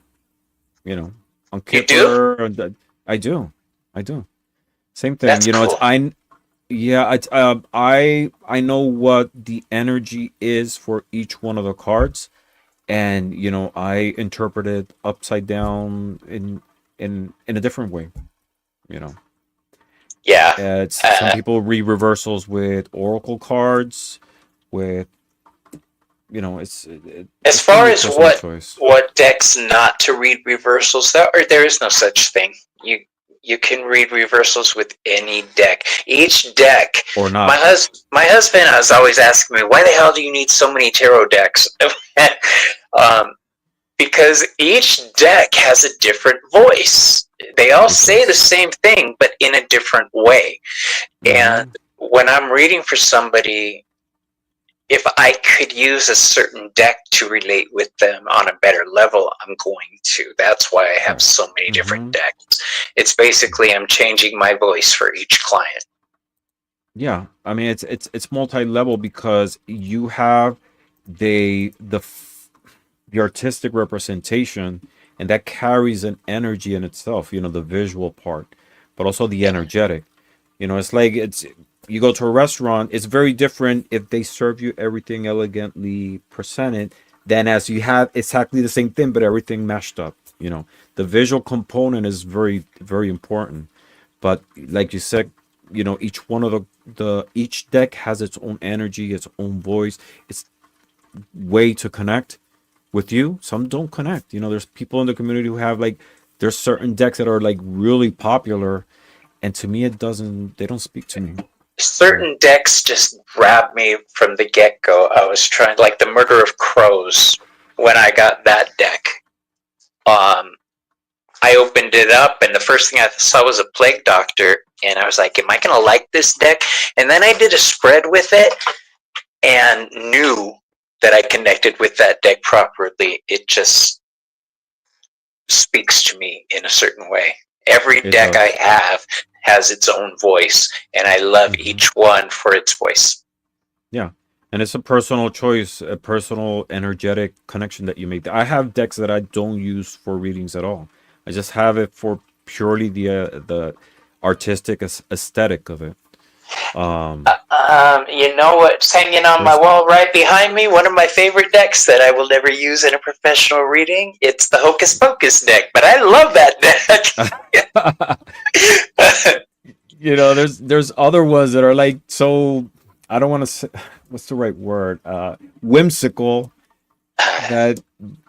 You know, on you do. Kipper. I do, I do. Same thing. That's You know, it's cool. I. Yeah, I know what the energy is for each one of the cards, and you know I interpret it upside down in a different way. You know, Yeah. it's some Uh, people read reversals with oracle cards, with you know as it's far really a as personal choice what decks not to read reversals, there is no such thing. You can read reversals with any deck. Each deck. or My not. my husband is always asking me, why the hell do you need so many tarot decks? um, because each deck has a different voice. They all It say the does. same thing, but in a different way. And Mm-hmm. when I'm reading for somebody, if I could use a certain deck to relate with them on a better level, I'm going to. That's why I have Right. so many different Mm-hmm. decks. It's basically I'm changing my voice for each client. Yeah, I mean it's multi-level because you have the artistic representation, and that carries an energy in itself, you know, the visual part, but also the Yeah. energetic. You know, it's like it's you go to a restaurant, it's very different if they serve you everything elegantly presented than as you have exactly the same thing but everything mashed up. You know, the visual component is very important. But like you said, you know, each one of the each deck has its own energy, its own voice, its way to connect with you. Some don't connect. You know, there's people in the community who have like there's certain decks that are like really popular, and to me it doesn't. They don't speak to me. You know. Certain decks just grabbed me from the get go. I was trying, like the Murder of Crows, when I got that deck. Um, I opened it up, and the first thing I saw was a Plague Doctor, and I was like, "Am I gonna like this deck?" And then I did a spread with it, and knew that I connected with that deck properly. It just speaks to me in a certain way. Every It deck I does. have has its own voice, and I love Hmm. each one for its voice. Yeah, and it's a personal choice, a personal energetic connection that you make. I have decks that I don't use for readings at all. I just have it for purely the artistic aesthetic of it. Um, You know what's hanging on my there's wall right behind me? One of my favorite decks that I will never use in a professional reading. It's the Hocus Pocus deck, but I love that deck. you know, there's other ones that are like so. I don't want to say what's the right word. Whimsical, that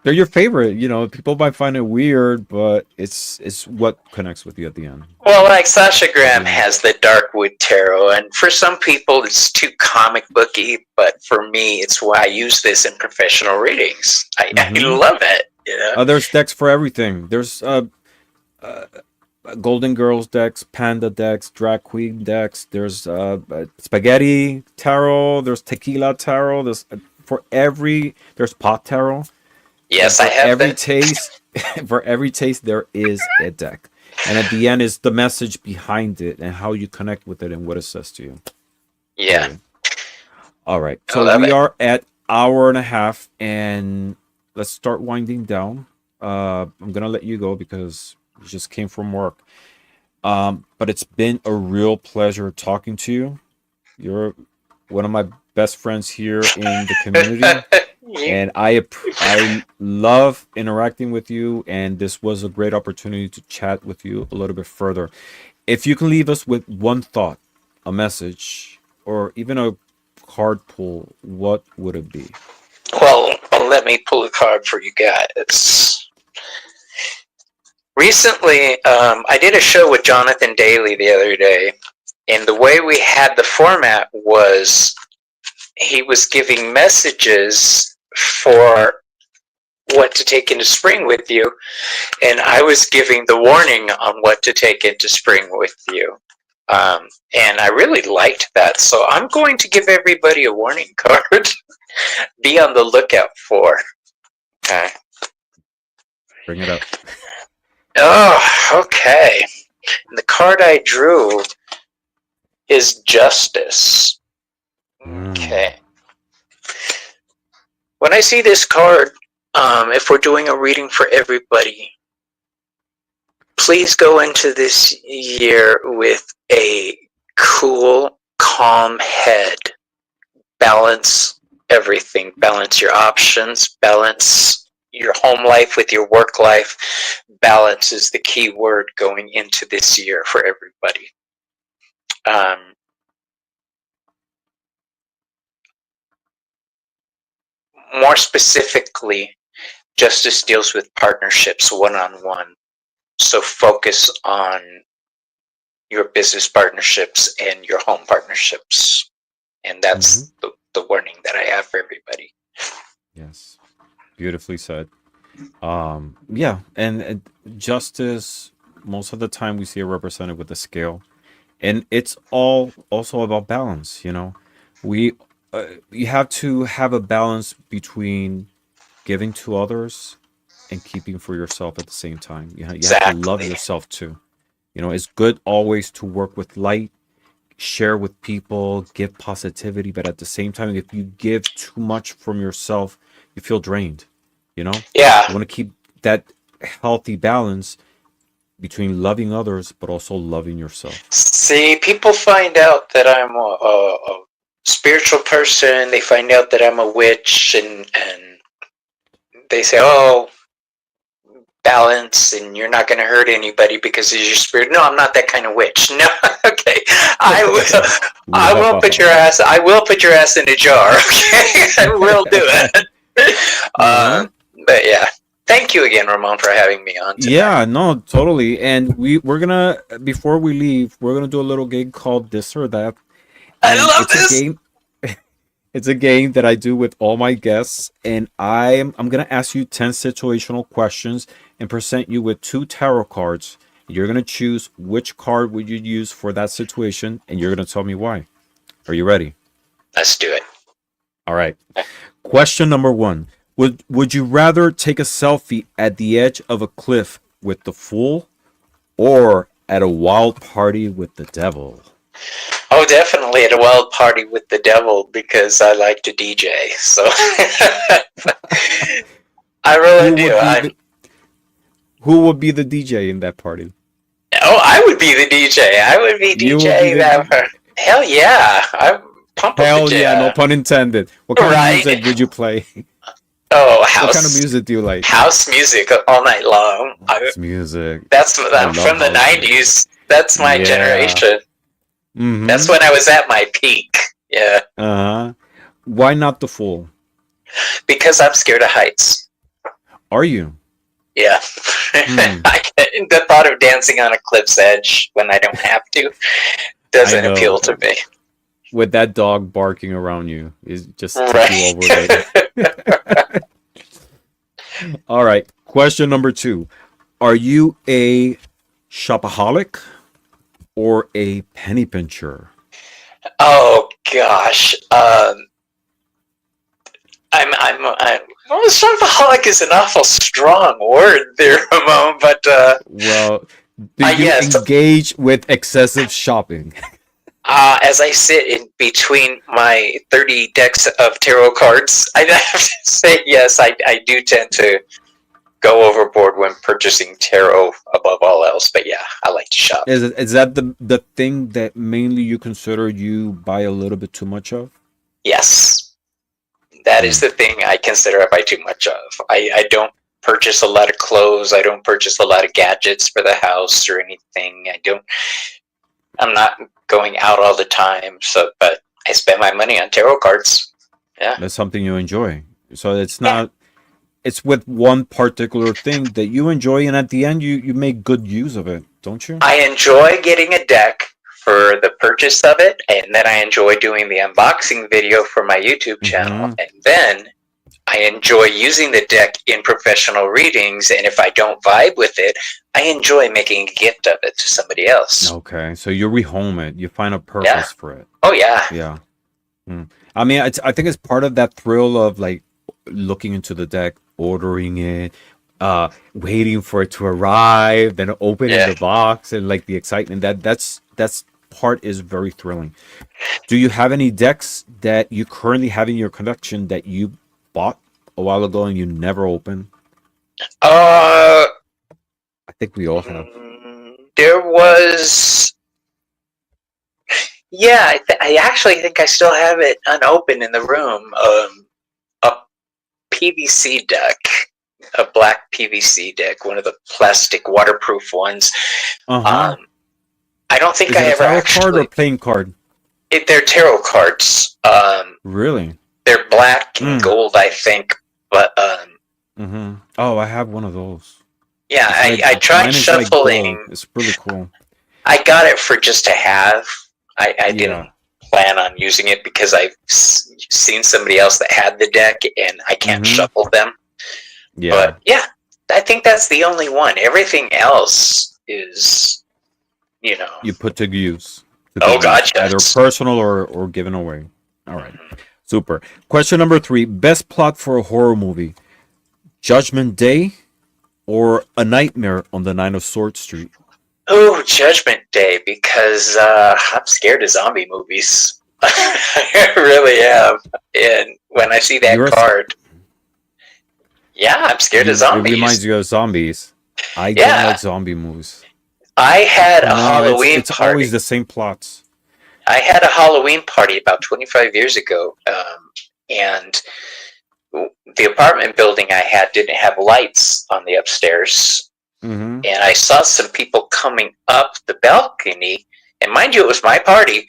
they're your favorite. You know, people might find it weird, but it's what connects with you at the end. Well, like Sasha Graham Yeah. has the Darkwood Tarot, and for some people it's too comic booky, but for me, it's why I use this in professional readings. I Mm-hmm. love it. You know? There's decks for everything. There's uh, Golden Girls decks, Panda decks, Drag Queen decks. There's Spaghetti Tarot. There's Tequila Tarot. There's for every. There's Pot Tarot. And Yes, I for have every that. taste, for every taste, there is a deck. And at the end is the message behind it and how you connect with it and what it says to you. Yeah, Period. All right. I So love we it. are at hour and a half, and let's start winding down. I'm gonna let you go because you just came from work. But it's been a real pleasure talking to you. You're one of my best friends here in the community, and I love interacting with you. And this was a great opportunity to chat with you a little bit further. If you can leave us with one thought, a message, or even a card pull, what would it be? Well, let me pull a card for you guys. Recently, I did a show with Jonathan Daly the other day, and the way we had the format was he was giving messages for what to take into spring with you, and I was giving the warning on what to take into spring with you. And I really liked that, so I'm going to give everybody a warning card. Be on the lookout for. Okay. Bring it up. Oh, okay. And the card I drew is Justice. Okay. When I see this card, if we're doing a reading for everybody, please go into this year with a cool, calm head. Balance everything. Balance your options. Balance your home life with your work life. Balance is the key word going into this year for everybody. More specifically, Justice deals with partnerships one-on-one. So focus on your business partnerships and your home partnerships. And that's the warning that I have for everybody. Yes. Beautifully said. Yeah, and justice, most of the time we see it represented with a scale, and it's all also about balance. You know, we you have to have a balance between giving to others and keeping for yourself at the same time. You have to love Exactly. yourself too. You know, it's good always to work with light, share with people, give positivity, but at the same time, if you give too much from yourself, you feel drained. You know, Yeah. you want to keep that healthy balance between loving others but also loving yourself. See, people find out that I'm a spiritual person. They find out that I'm a witch, and they say, "Oh, balance, and you're not going to hurt anybody because of your spirit." No, I'm not that kind of witch. No, okay. I will. I will put your ass. I will put your ass in a jar. Okay, I will do it. Uh-huh. But yeah, thank you again, Ramon, for having me on tonight. Yeah, no, totally. And we're gonna before we leave, we're gonna do a little game called This or That, I and love it's a this. game. It's a game that I do with all my guests, and I'm gonna ask you 10 situational questions and present you with two tarot cards. You're gonna choose which card would you use for that situation, and you're gonna tell me why. Are you ready? Let's do it. All right. Question number one. Would you rather take a selfie at the edge of a cliff with the fool or at a wild party with the devil? Oh, definitely at a wild party with the devil because I like to DJ. So I really Who do. would be the who would be the DJ in that party? I would be the DJ. I would be You would be DJ. the DJ. Hell yeah! I pump up the Hell yeah, no jam. pun intended. What kind of Right? music would you play? Oh, What kind of music do you like? house music all night long. It's music. That's I love from the house music. '90s. That's my Yeah. generation. That's Mm-hmm. when I was at my peak. Yeah. Uh-huh. Why not the fool? Because I'm scared of heights. Are you? Yeah. Hmm. The thought of dancing on a cliff's edge when I don't have to I doesn't know. appeal to me. With that dog barking around you, is just tip you Right. over the. All right. Question number 2. Are you a shopaholic or a penny pincher? Oh gosh. Well, shopaholic is an awful strong word there, Ramon, but Well, do you yes. engage with excessive shopping? As I sit in between my 30 decks of tarot cards, I have to say yes, I do tend to go overboard when purchasing tarot above all else. But yeah, I like to shop. Is that the thing that mainly you consider you buy a little bit too much of? Yes, that is Hmm. the thing I consider I buy too much of. I don't purchase a lot of clothes. I don't purchase a lot of gadgets for the house or anything. I'm not going out all the time. So, but I spend my money on tarot cards. Yeah. That's something you enjoy. So it's Yeah. not. It's with one particular thing that you enjoy, and at the end, you make good use of it, don't you? I enjoy getting a deck for the purchase of it, and then I enjoy doing the unboxing video for my YouTube channel, Mm-hmm. and then I enjoy using the deck in professional readings, and if I don't vibe with it, I enjoy making a gift of it to somebody else. Okay, so you rehome it. You find a Yeah. purpose for it. Oh, yeah. Yeah. I mean, I think it's part of that thrill of like looking into the deck, ordering it, waiting for it to arrive, then opening Yeah. the box, and like the excitement. That's part is very thrilling. Do you have any decks that you currently have in your collection that you bought a while ago and you never opened? Uh, I think we all have. there was. Yeah, I actually think I still have it unopened in the room. A PVC deck, a black PVC deck, one of the plastic waterproof ones. Uh-huh. I don't think Is I it a ever tarot card or actually. playing card? They're tarot cards. Really? They're black and Mm. gold, I think. But Mm-hmm. Oh, I have one of those. yeah, It's like I tried mine is like gold. shuffling. It's really cool. I got it for just to have. I didn't Yeah. plan on using it because I've seen somebody else that had the deck and I can't Mm-hmm. shuffle them. Yeah. But yeah, I think that's the only one. Everything else is, You put to use. To Oh, good use, gotcha. either personal or given away. All right. Super. Question number 3. Best plot for a horror movie. Judgment Day or A Nightmare on the Nine of Swords Street? Oh, Judgment Day, because I'm scared of zombie movies. I really am. And when I see that You're a- card, yeah, I'm scared of It zombies. reminds you of zombies. I don't Yeah. like zombie movies. I had a No, Halloween it's party. always the same plots. I had a Halloween party about 25 years ago, and the apartment building I had didn't have lights on the upstairs. Mm-hmm. And I saw some people coming up the balcony, and mind you, it was my party.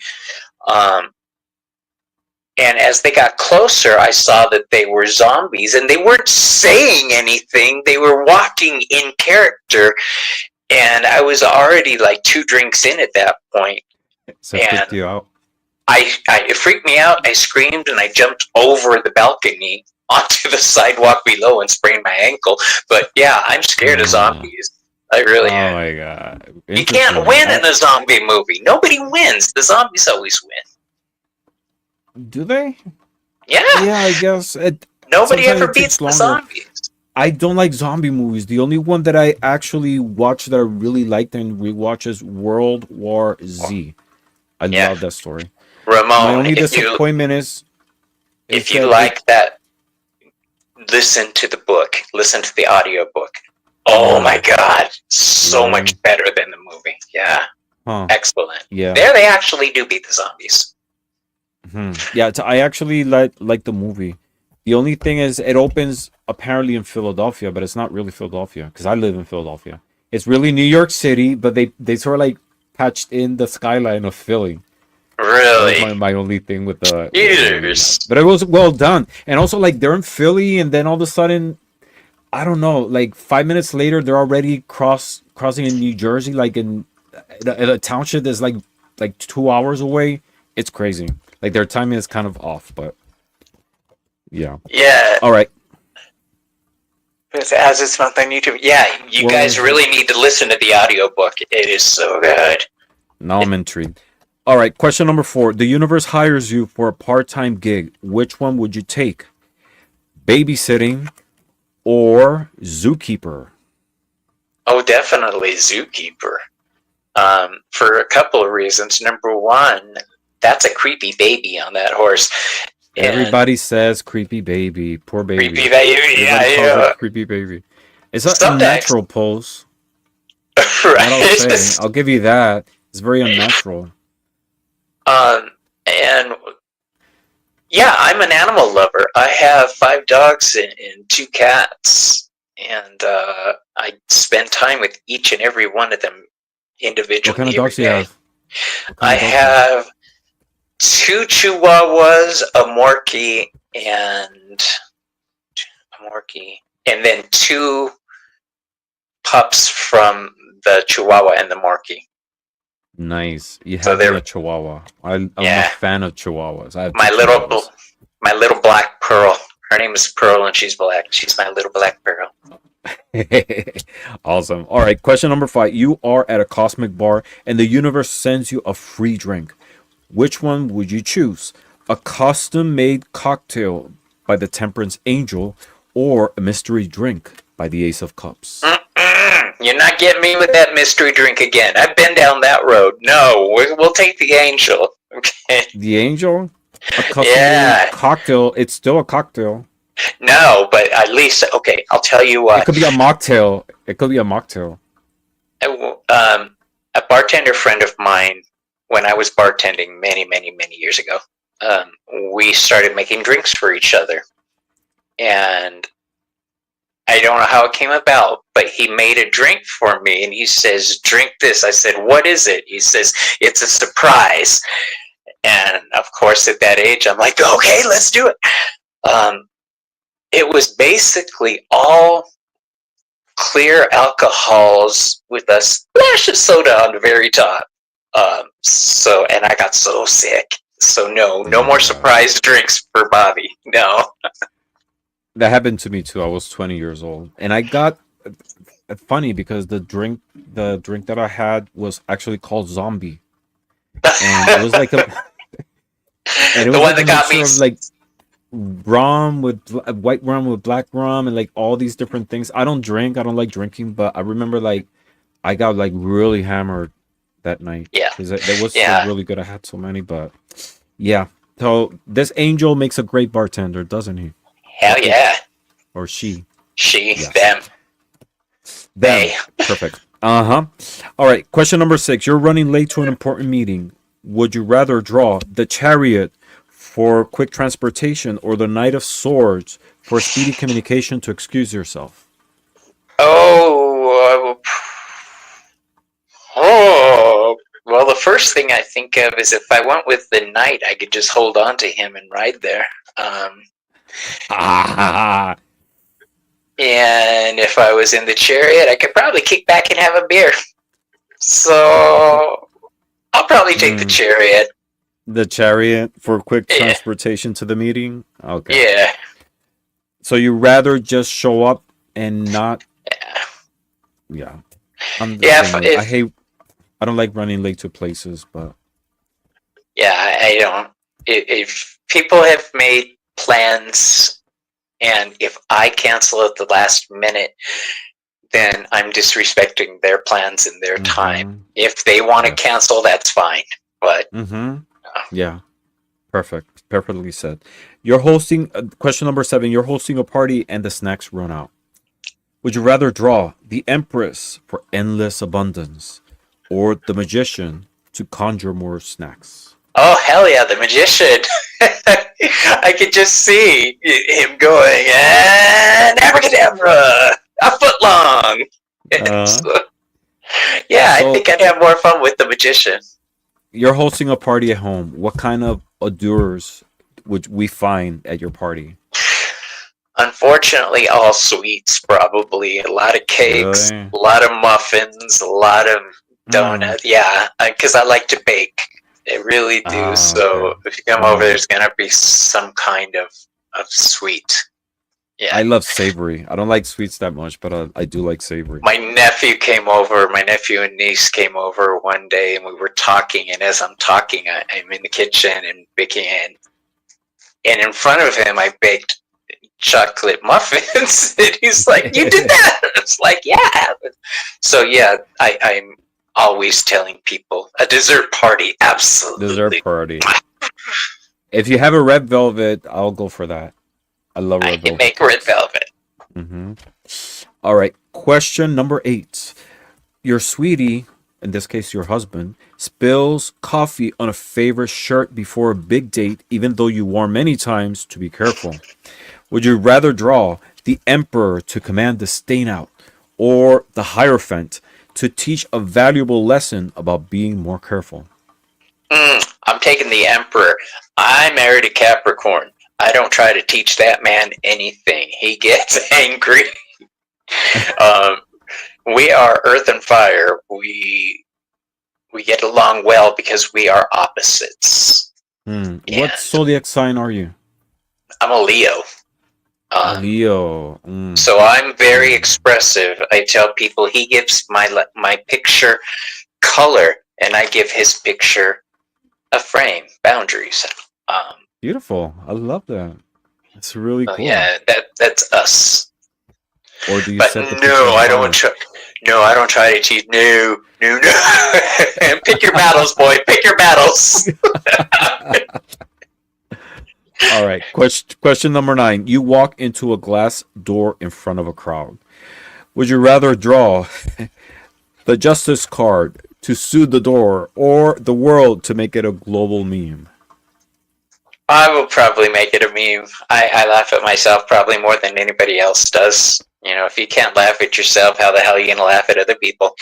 And as they got closer, I saw that they were zombies, and they weren't saying anything. They were walking in character, and I was already like 2 drinks in at that point. So it freaked And you out. it freaked me out. I screamed and I jumped over the balcony onto the sidewalk below and sprained my ankle. But yeah, I'm scared of zombies. I really am. Oh my god. You can't win in a zombie movie. Nobody wins. The zombies always win. Do they? Yeah. Yeah, I guess. Nobody sometimes ever it takes beats the longer. zombies. I don't like zombie movies. The only one that I actually watched that I really liked and rewatch is World War Z. I Yeah. love that story. Ramon, My only if you disappointment is if you that like that, listen to the book. Listen to the audiobook. Oh my god. So Really? much better than the movie. Yeah. Huh. Excellent. Yeah. There they actually do beat the zombies. Yeah, I actually like the movie. The only thing is it opens apparently in Philadelphia, but it's not really Philadelphia because I live in Philadelphia. It's really New York City, but they sort of like patched in the skyline of Philly. That was Really? my only thing with the movie. Eaters. But it was well done. And also like they're in Philly and then all of a sudden I don't know, like 5 minutes later they're already crossing in New Jersey, like in a township that's like 2 hours away. It's crazy. Like their timing is kind of off, but yeah. Yeah. All right. As this month on YouTube. Yeah, you What guys was really need to listen to the audiobook. It is so good. Now I'm intrigued. All right, question number 4. The universe hires you for a part-time gig. Which one would you take? Babysitting or zookeeper? Oh, definitely Zookeeper. For a couple of reasons. Number one, that's a creepy baby on that horse. And Everybody says creepy baby. Poor baby. creepy baby, yeah, Everybody calls yeah. it creepy baby. It's a Sometimes. unnatural pose. That I'll say. Right. I'll give you that. It's very unnatural. And yeah, I'm an animal lover. I have 5 dogs and 2 cats, and I spend time with each and every one of them individually. What kind of every dogs do you day. have? What I kind of dogs do you have? have 2 Chihuahuas, a Morkie, and then 2 pups from the Chihuahua and the Morkie. Nice. You So have they're- a Chihuahua. I'm Yeah. a fan of Chihuahuas. I have My two little Chihuahuas. black Pearl. Her name is Pearl, and she's black. She's my little black Pearl. Awesome. All right, question number 5. You are at a cosmic bar and the universe sends you a free drink. Which one would you choose? A custom made cocktail by the Temperance Angel or a mystery drink by the Ace of Cups? You're not getting me with that mystery drink again. I've been down that road. No, we'll take the Angel. Okay. The Angel? A custom Yeah. made cocktail. It's still a cocktail. No, but at least, okay, I'll tell you what. It could be a mocktail. It could be a mocktail. A bartender friend of mine, when I was bartending many, many, many years ago, we started making drinks for each other. And I don't know how it came about, but he made a drink for me and he says, drink this. I said, what is it? He says, it's a surprise. And of course, at that age, I'm like, okay, let's do it. It was basically all clear alcohols with a splash of soda on the very top. And I got so sick. So no more surprise drinks for Bobby. No. That happened to me too. I was 20 years old, and I got funny because the drink that I had was actually called Zombie, and it was like The one that got me. Of like rum with white rum with black rum and like all these different things. I don't drink. I don't like drinking, but I remember like I got like really hammered that night. Yeah. because it was Yeah. so really good. I had so many, but yeah. So this angel makes a great bartender, doesn't he? Hell yeah. Or she? She, Yes. them. Them. They. Perfect. Uh-huh. All right. Question number 6. You're running late to an important meeting. Would you rather draw the Chariot for quick transportation or the Knight of Swords for speedy communication to excuse yourself? Well, the first thing I think of is if I went with the knight, I could just hold on to him and ride there. Ah, And if I was in the chariot, I could probably kick back and have a beer. So I'll probably take the chariot. the Chariot for quick Yeah. transportation to the meeting? Okay. Yeah. So you rather just show up and not... Yeah. Yeah. I'm the Yeah, same way. I don't like running late to places, but... Yeah, I don't. If people have made plans and if I cancel at the last minute, then I'm disrespecting their plans and their time. If they want to Yes. cancel, that's fine. But Mm-hmm. Yeah. Perfect. Perfectly said. You're hosting... question number 7. You're hosting a party and the snacks run out. Would you rather draw the Empress for endless abundance or the Magician to conjure more snacks? oh hell yeah, the magician! I could just see him going, and abracadabra, a foot long. Uh-huh. Yeah, I So- think I'd have more fun with the magician. You're hosting a party at home. What kind of hors would we find at your party? Unfortunately, all sweets probably. A lot of cakes, Really? a lot of muffins, a lot of Mm. donuts. Yeah, because I like to bake. I really do. Ah, okay. So if you come over, Mm. there's gonna be some kind of sweet. Yeah. I love savory. I don't like sweets that much, but I do like savory. My nephew came over. My nephew and niece came over one day, and we were talking. And as I'm talking, I'm in the kitchen and baking, and in front of him, I baked chocolate muffins. And he's like, "You did that?" It's like, "Yeah." So yeah, I'm always telling people a dessert party, Dessert absolutely. party. If you have a red velvet, I'll go for that. I love I red can velvet make red cakes. velvet. Mm-hmm. All right. Question number 8. Your sweetie, in this case your husband, spills coffee on a favorite shirt before a big date, even though you warn many times to be careful. Would you rather draw the Emperor to command the stain out, or the Hierophant to teach a valuable lesson about being more careful? I'm taking the Emperor. I married a Capricorn. I don't try to teach that man anything. He gets angry. um, we are Earth and Fire. We get along well because we are opposites. What And zodiac sign are you? I'm a Leo. A Um, Leo. so I'm very expressive. I tell people he gives my picture color, and I give his picture a frame, boundaries. Um, Beautiful. I love that. It's really so cool. yeah, that's us. Or do you But set the picture on fire? No, I don't try to teach. No, no, no. And pick your battles, boy. Pick your battles. All right. Question number 9. You walk into a glass door in front of a crowd. Would you rather draw the justice card to soothe the door, or the world to make it a global meme? I will probably make it a meme. I laugh at myself probably more than anybody else does. You know, if you can't laugh at yourself, how the hell are you gonna laugh at other people?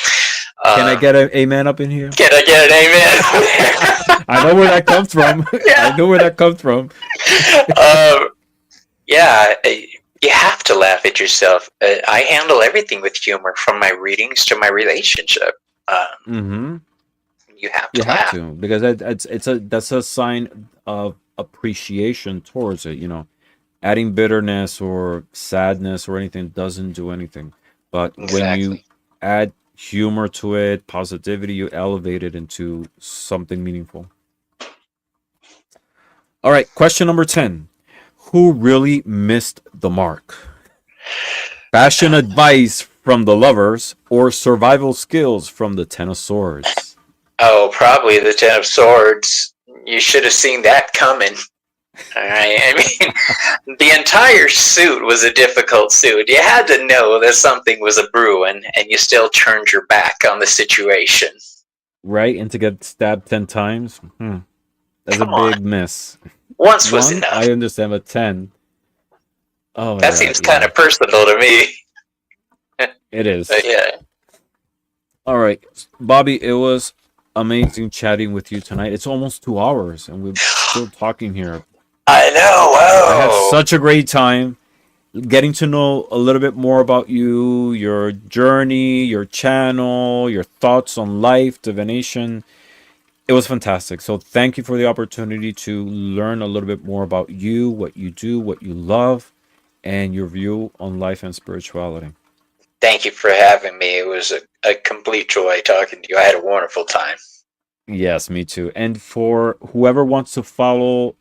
Can I get an amen up in here? Can I get an amen? I know where that comes from. I Yeah. know where that comes from. um, yeah, you have to laugh at yourself. I handle everything with humor, from my readings to my relationship. Mm-hmm. You have You to have laugh. to, because that's a sign of appreciation towards it. Adding bitterness or sadness or anything doesn't do anything. But when you Exactly. add humor to it, positivity, you elevate it into something meaningful. All right, question number 10. Who really missed the mark? Fashion advice from the lovers, or survival skills from the Ten of Swords? Oh, probably the Ten of Swords. You should have seen that coming. All right. I mean, the entire suit was a difficult suit. You had to know that something was a brewing, and you still turned your back on the situation. Right? And to get stabbed 10 times? That's a Come on. big miss. Once was One, enough. I understand, but 10. Oh, That yeah, seems kind yeah. of personal to me. It But is. yeah. All right. Bobby, it was amazing chatting with you tonight. It's almost 2 hours, and we're still talking here. I know. I had Whoa. such a great time getting to know a little bit more about you, your journey, your channel, your thoughts on life, divination. It was fantastic. So thank you for the opportunity to learn a little bit more about you, what you do, what you love, and your view on life and spirituality. Thank you for having me. It was a complete joy talking to you. I had a wonderful time. Yes, me too. And for whoever wants to follow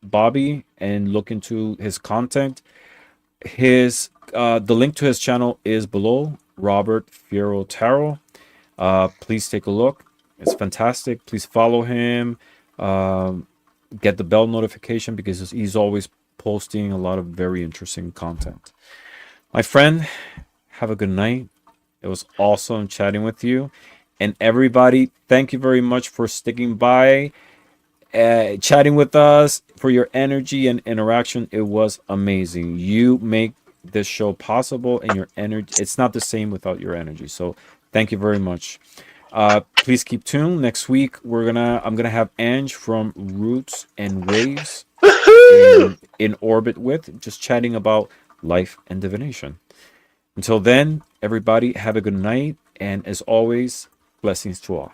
Bobby and look into his content, his the link to his channel is below. Robert Fiero Tarot. Please take a look. It's fantastic. Please follow him. Um, get the bell notification, because he's always posting a lot of very interesting content. My friend, have a good night. It was awesome chatting with you. And everybody, thank you very much for sticking by, chatting with us, for your energy and interaction. It was amazing. You make this show possible, and your energy, it's not the same without your energy. So thank you very much. Please keep tuned. Next week I'm gonna have Ange from Roots and Waves Woohoo! in orbit with, just chatting about life and divination. Until then, everybody have a good night, and as always, blessings to all.